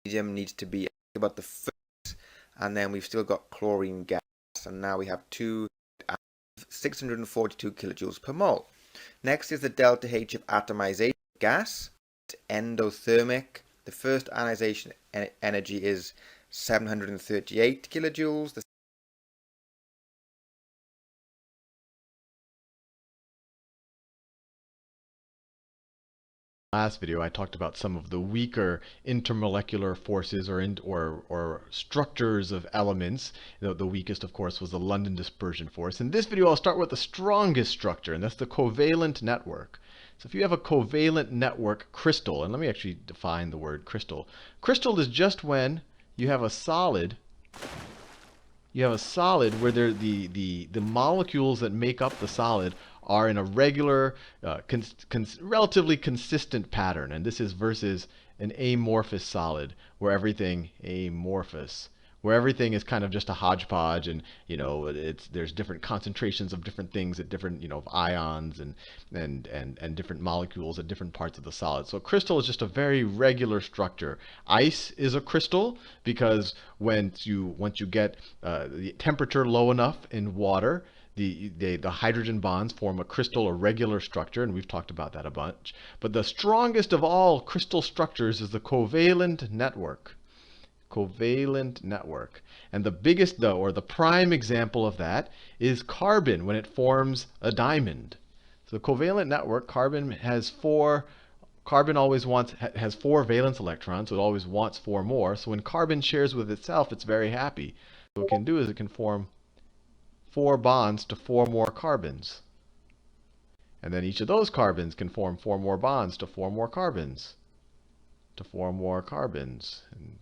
Magnesium needs to be about the first, and then we've still got chlorine gas, and now we have 642 kilojoules per mole. Next is the delta H of atomization gas, endothermic. The first ionization energy is 738 kilojoules. The Last video, I talked about some of the weaker intermolecular forces or structures of elements. The weakest, of course, was the London dispersion force. In this video, I'll start with the strongest structure, and that's the covalent network. So if you have a covalent network crystal, and let me actually define the word crystal. Crystal is just when you have a solid where the molecules that make up the solid are in a regular, relatively consistent pattern. And this is versus an amorphous solid where everything is kind of just a hodgepodge, and there's different concentrations of different things at different of ions and different molecules at different parts of the solid. So a crystal is just a very regular structure. Ice is a crystal because once you get the temperature low enough in water, the hydrogen bonds form a crystal or regular structure, and we've talked about that a bunch. But the strongest of all crystal structures is the covalent network. Covalent network. And the biggest, though, or the prime example of that is carbon when it forms a diamond. So the covalent network, carbon has four. Carbon always has 4 valence electrons, so it always wants 4 more. So when carbon shares with itself, it's very happy. So what it can do is it can form 4 bonds to 4 more carbons. And then each of those carbons can form 4 more bonds to 4 more carbons. To 4 more carbons. And,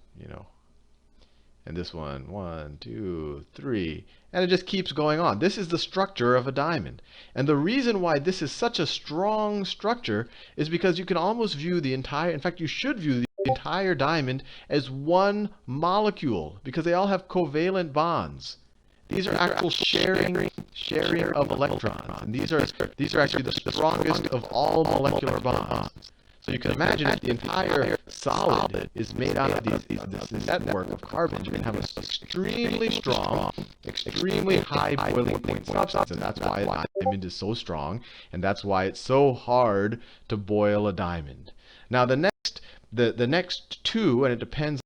and this one, 1, 2, 3. And it just keeps going on. This is the structure of a diamond. And the reason why this is such a strong structure is because you can almost view the entire, in fact, you should view the entire diamond as one molecule because they all have covalent bonds. These are actual sharing of electrons. And these are actually the strongest of all molecular bonds. So you can imagine if the entire solid is made out of this network of carbons, you can have an extremely strong, extremely high boiling point substance. And that's why a diamond is so strong, and that's why it's so hard to boil a diamond. Now the next two, and it depends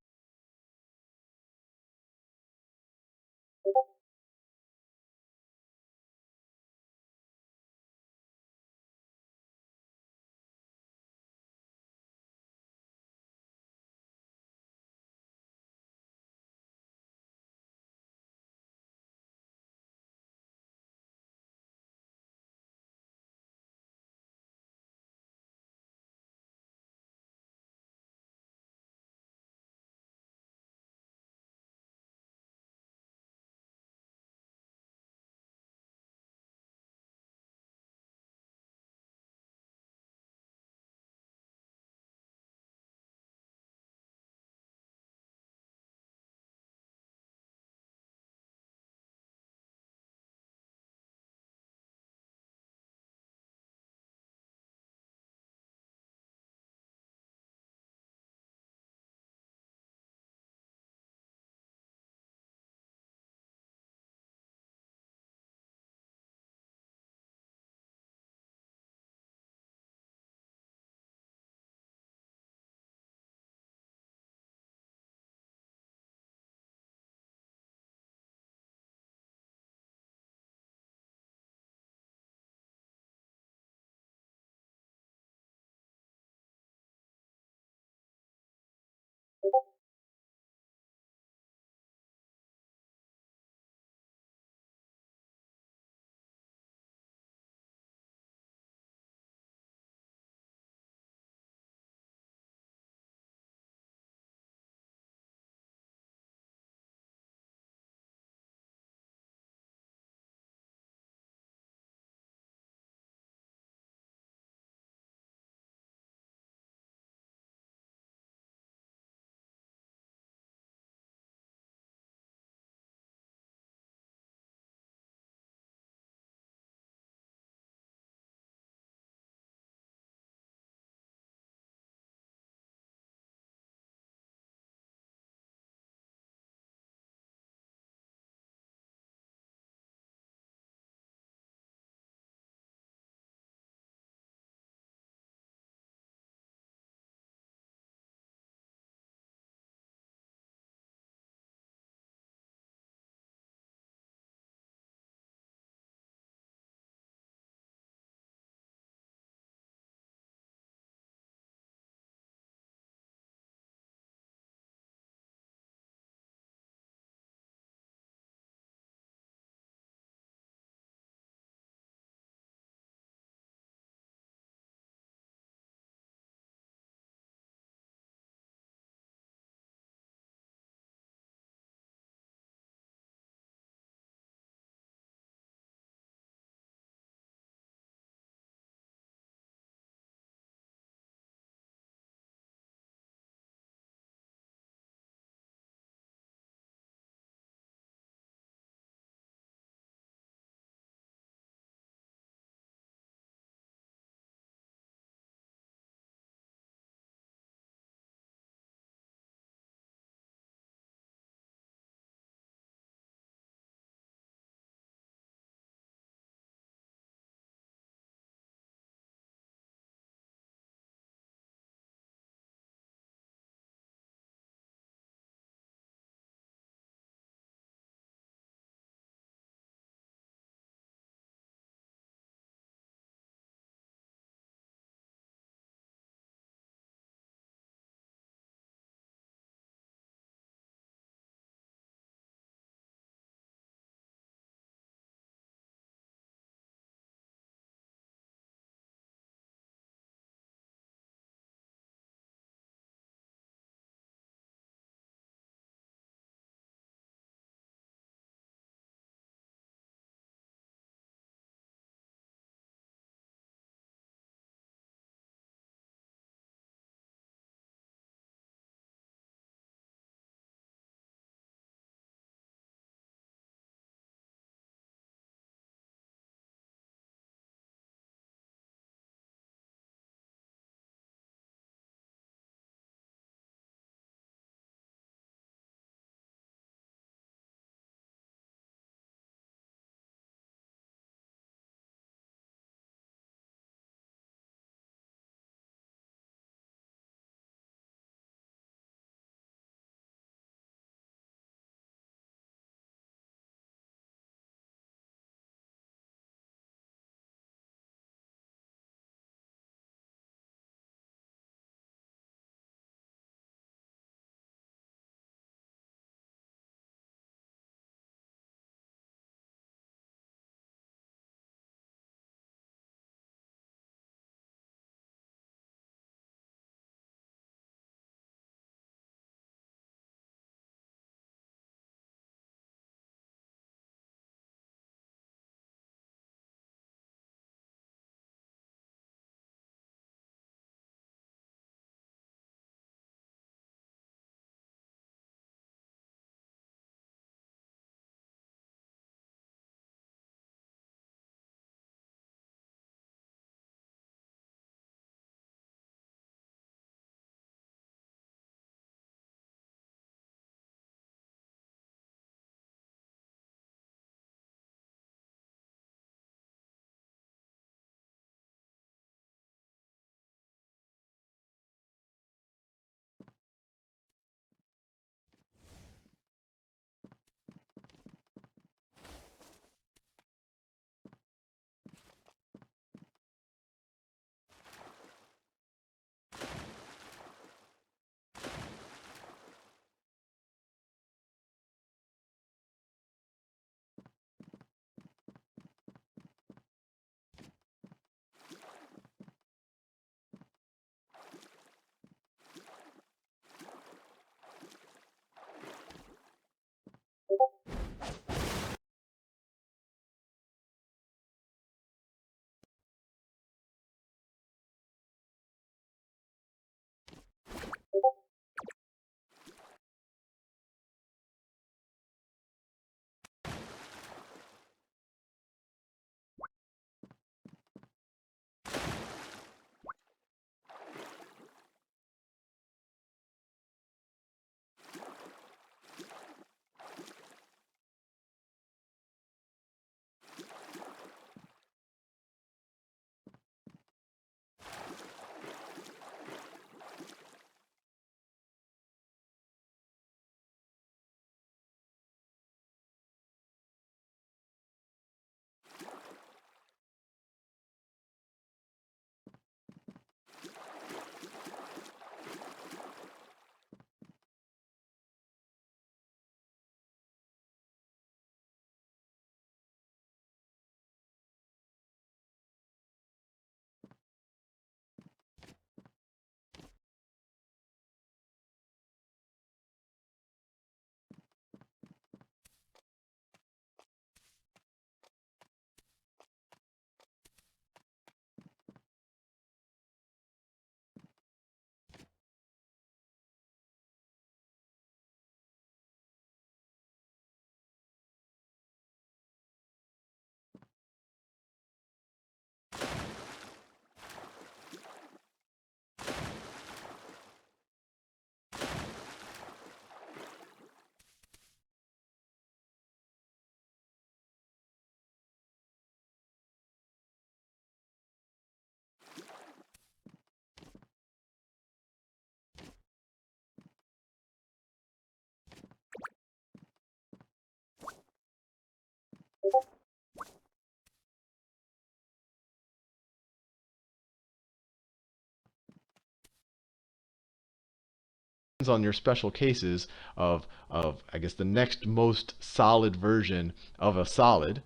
on your special cases of I guess the next most solid version of a solid,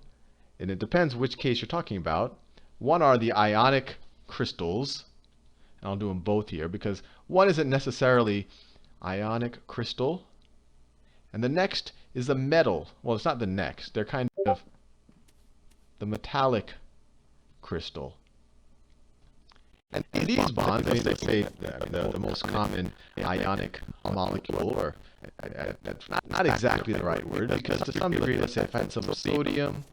and it depends which case you're talking about. One are the ionic crystals, and I'll do them both here because one isn't necessarily ionic crystal, and the next is a metal. Well, it's not the next. They're kind of the metallic crystal. And these bonds, I mean, let's say the most common ionic molecule, or that's not exactly the right word, because to some degree, let's say if I had some sodium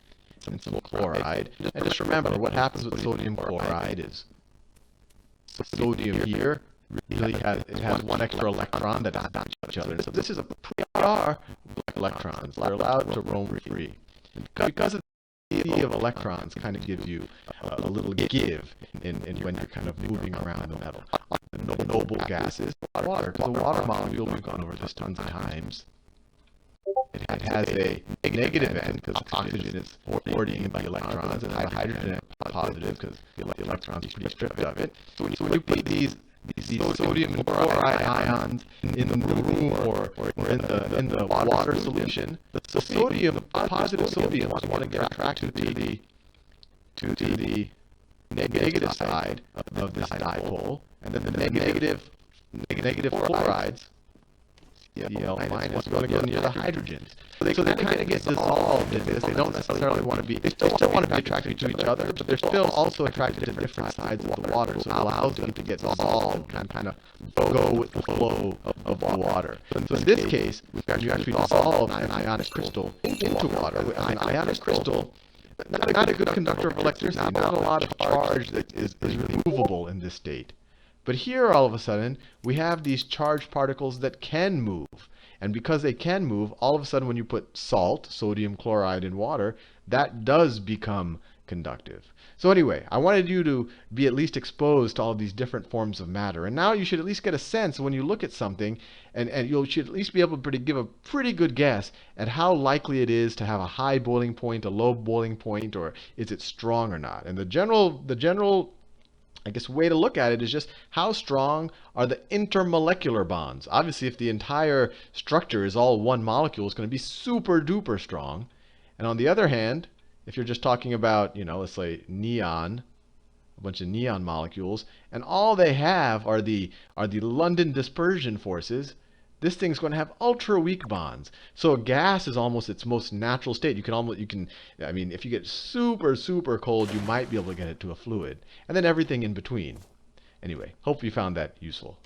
and some chloride, and just remember what happens with sodium chloride is the sodium here really has one extra electron that doesn't touch each other. So this is they are black electrons. They're allowed to roam free. Because of the idea of electrons kind of gives you a little give in when you're kind of moving around the metal. The noble gases, water, because the water molecule, we've gone over this tons of times. It has a negative end because oxygen is hoarding the electrons, and the hydrogen is positive because the electrons are pretty stripped of it. So when you put these sodium and chloride ions in the room or in the water solution, the positive sodiums want to get attracted to the negative side of this dipole, and then the negative chlorides, Cl minus, want to go near the hydrogens. So they kind of get dissolved in this. They don't necessarily want to be, they still want to be attracted to each other, but they're still also attracted to different sides of the water. So it allows them to get dissolved and kind of go with the flow of the water. So in this case, you actually dissolve an ionic crystal into water. An ionic crystal, not a good conductor of electricity, not a lot of charge that is removable in this state. But here, all of a sudden, we have these charged particles that can move. And because they can move, all of a sudden when you put salt, sodium chloride, in water, that does become conductive. So anyway, I wanted you to be at least exposed to all these different forms of matter. And now you should at least get a sense when you look at something, and you should at least be able to give a pretty good guess at how likely it is to have a high boiling point, a low boiling point, or is it strong or not. And the general I guess way to look at it is just how strong are the intermolecular bonds. Obviously, if the entire structure is all one molecule, it's going to be super duper strong. And on the other hand, if you're just talking about, let's say neon, a bunch of neon molecules, and all they have are the London dispersion forces, this thing's going to have ultra weak bonds. So a gas is almost its most natural state. I mean, if you get super, super cold, you might be able to get it to a fluid. And then everything in between. Anyway, hope you found that useful.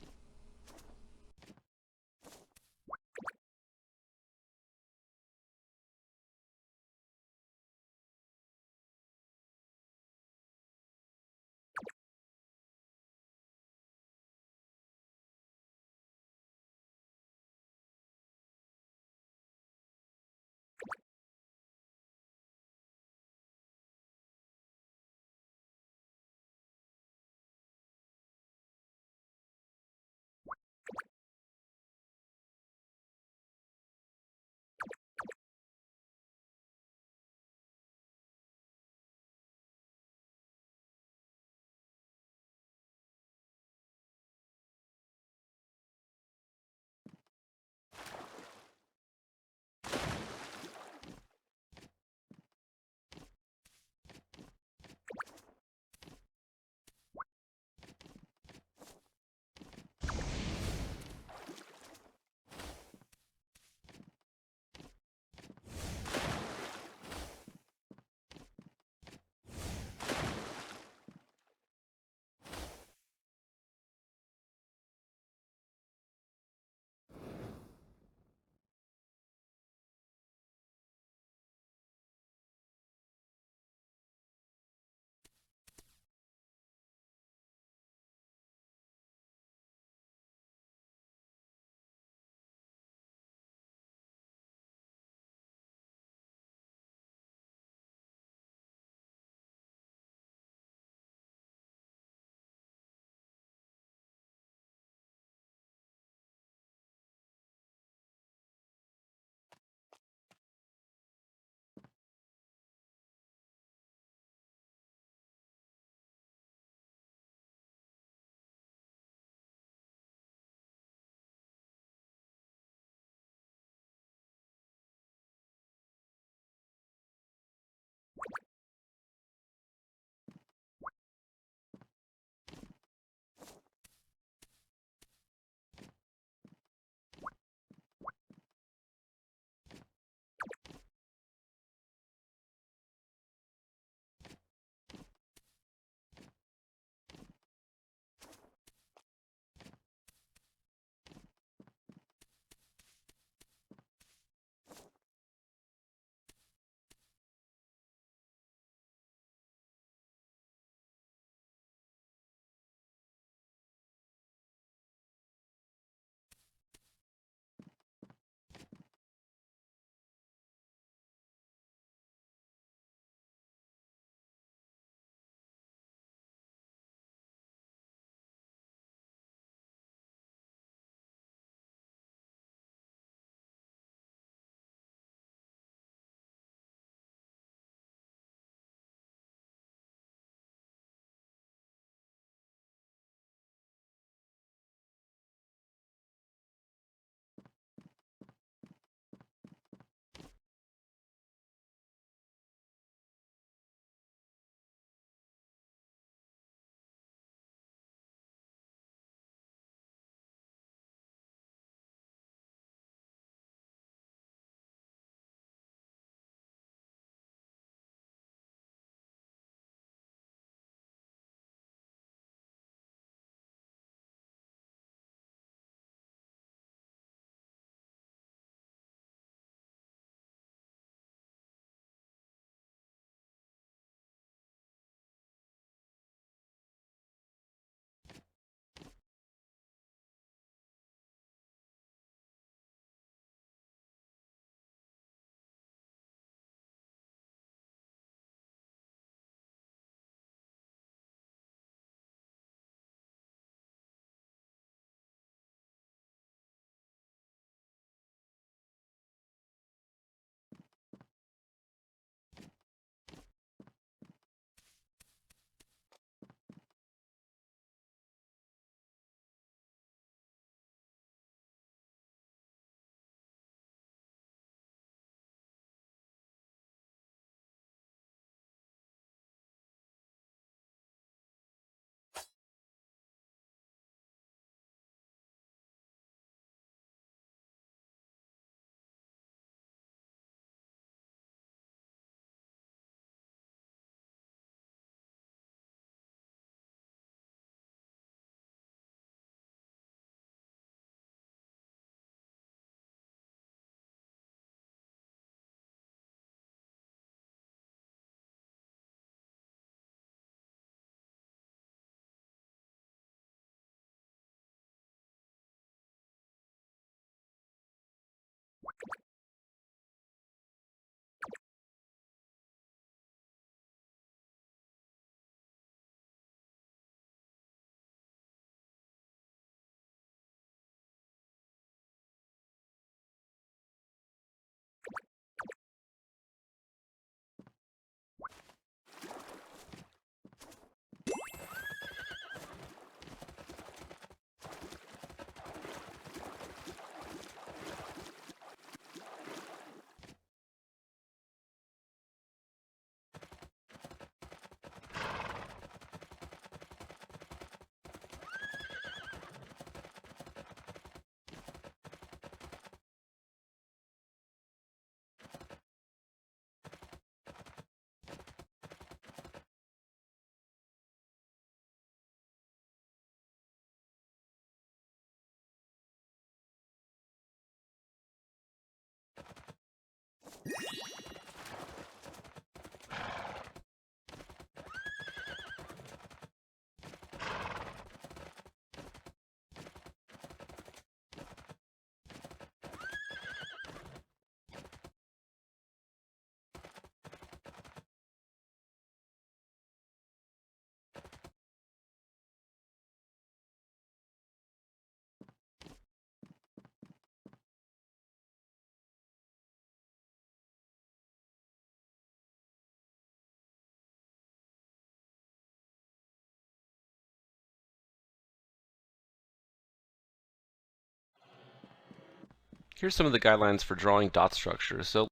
Here's some of the guidelines for drawing dot structures. So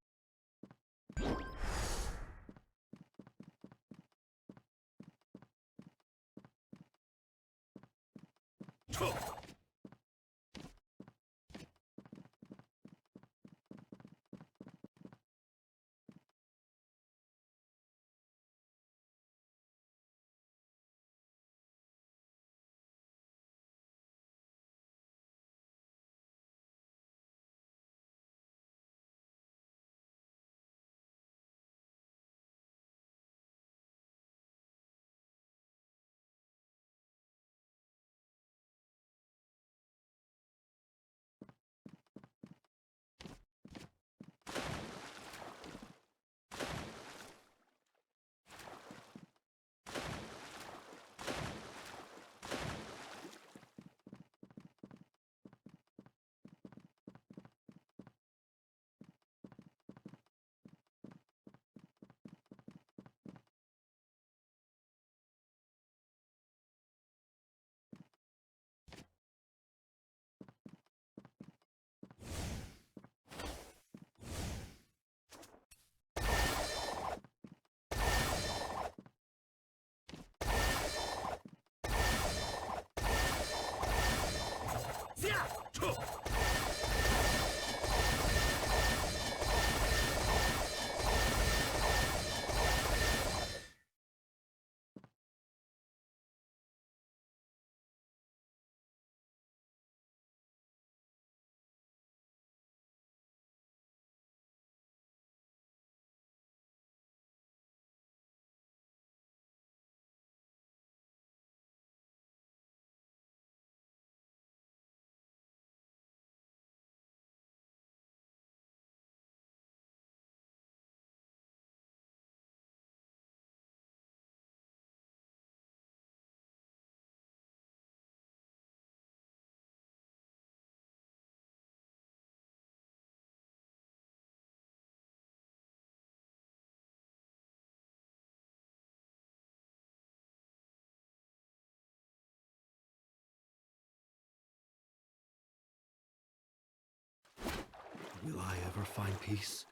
Will I ever find peace?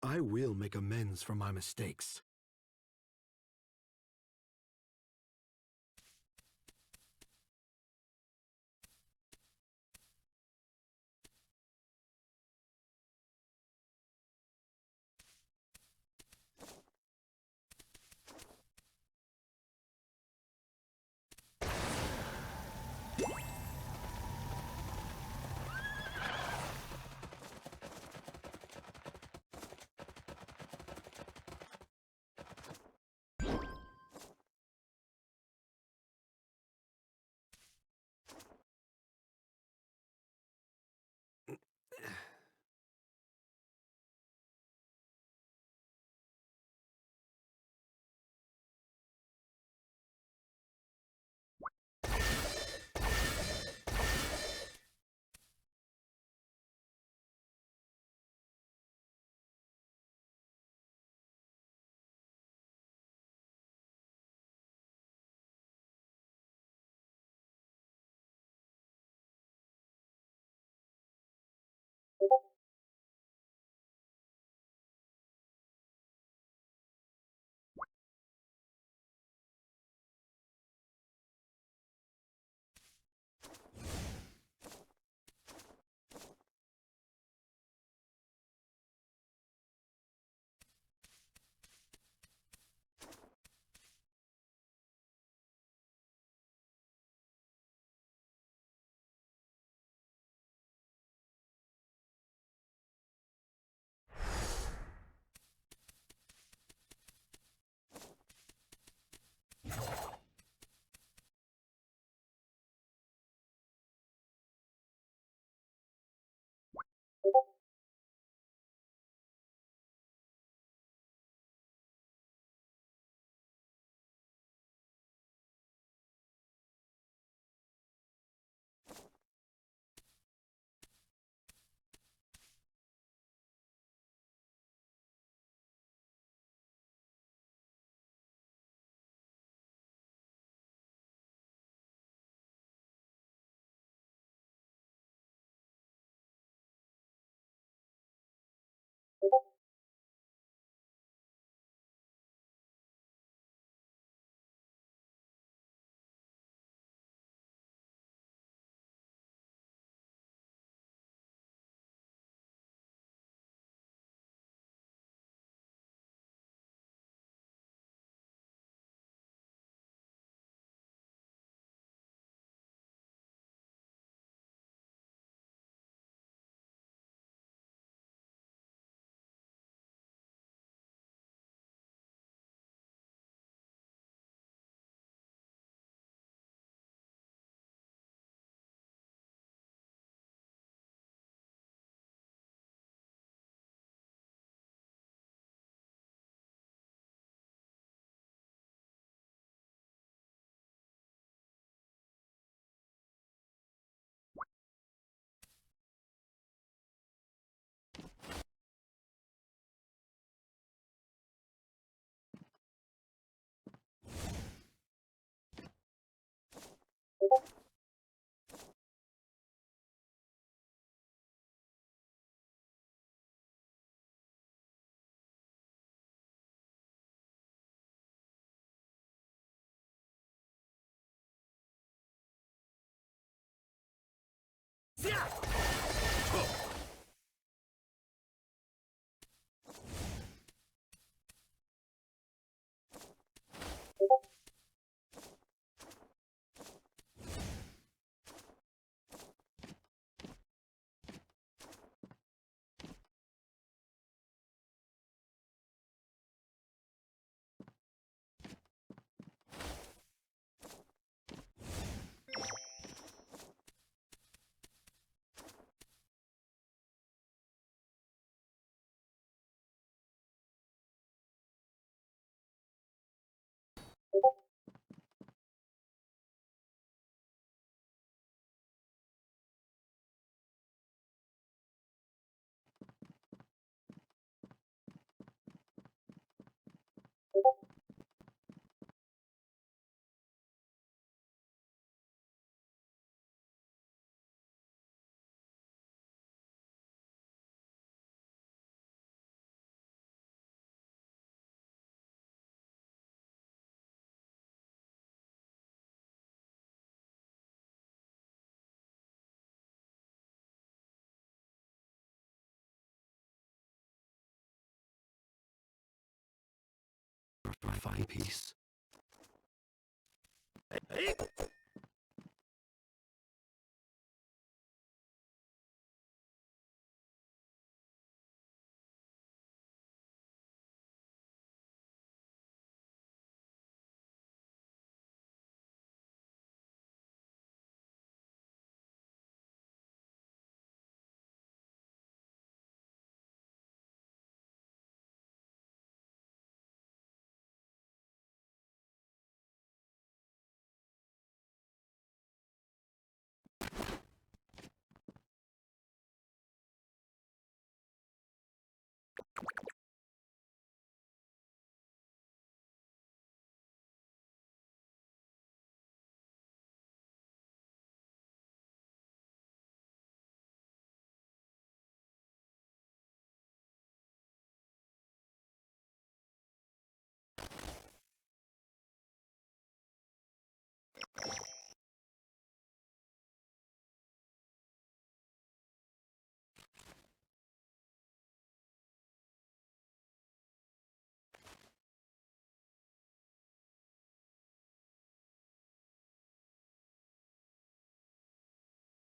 I will make amends for my mistakes. find peace.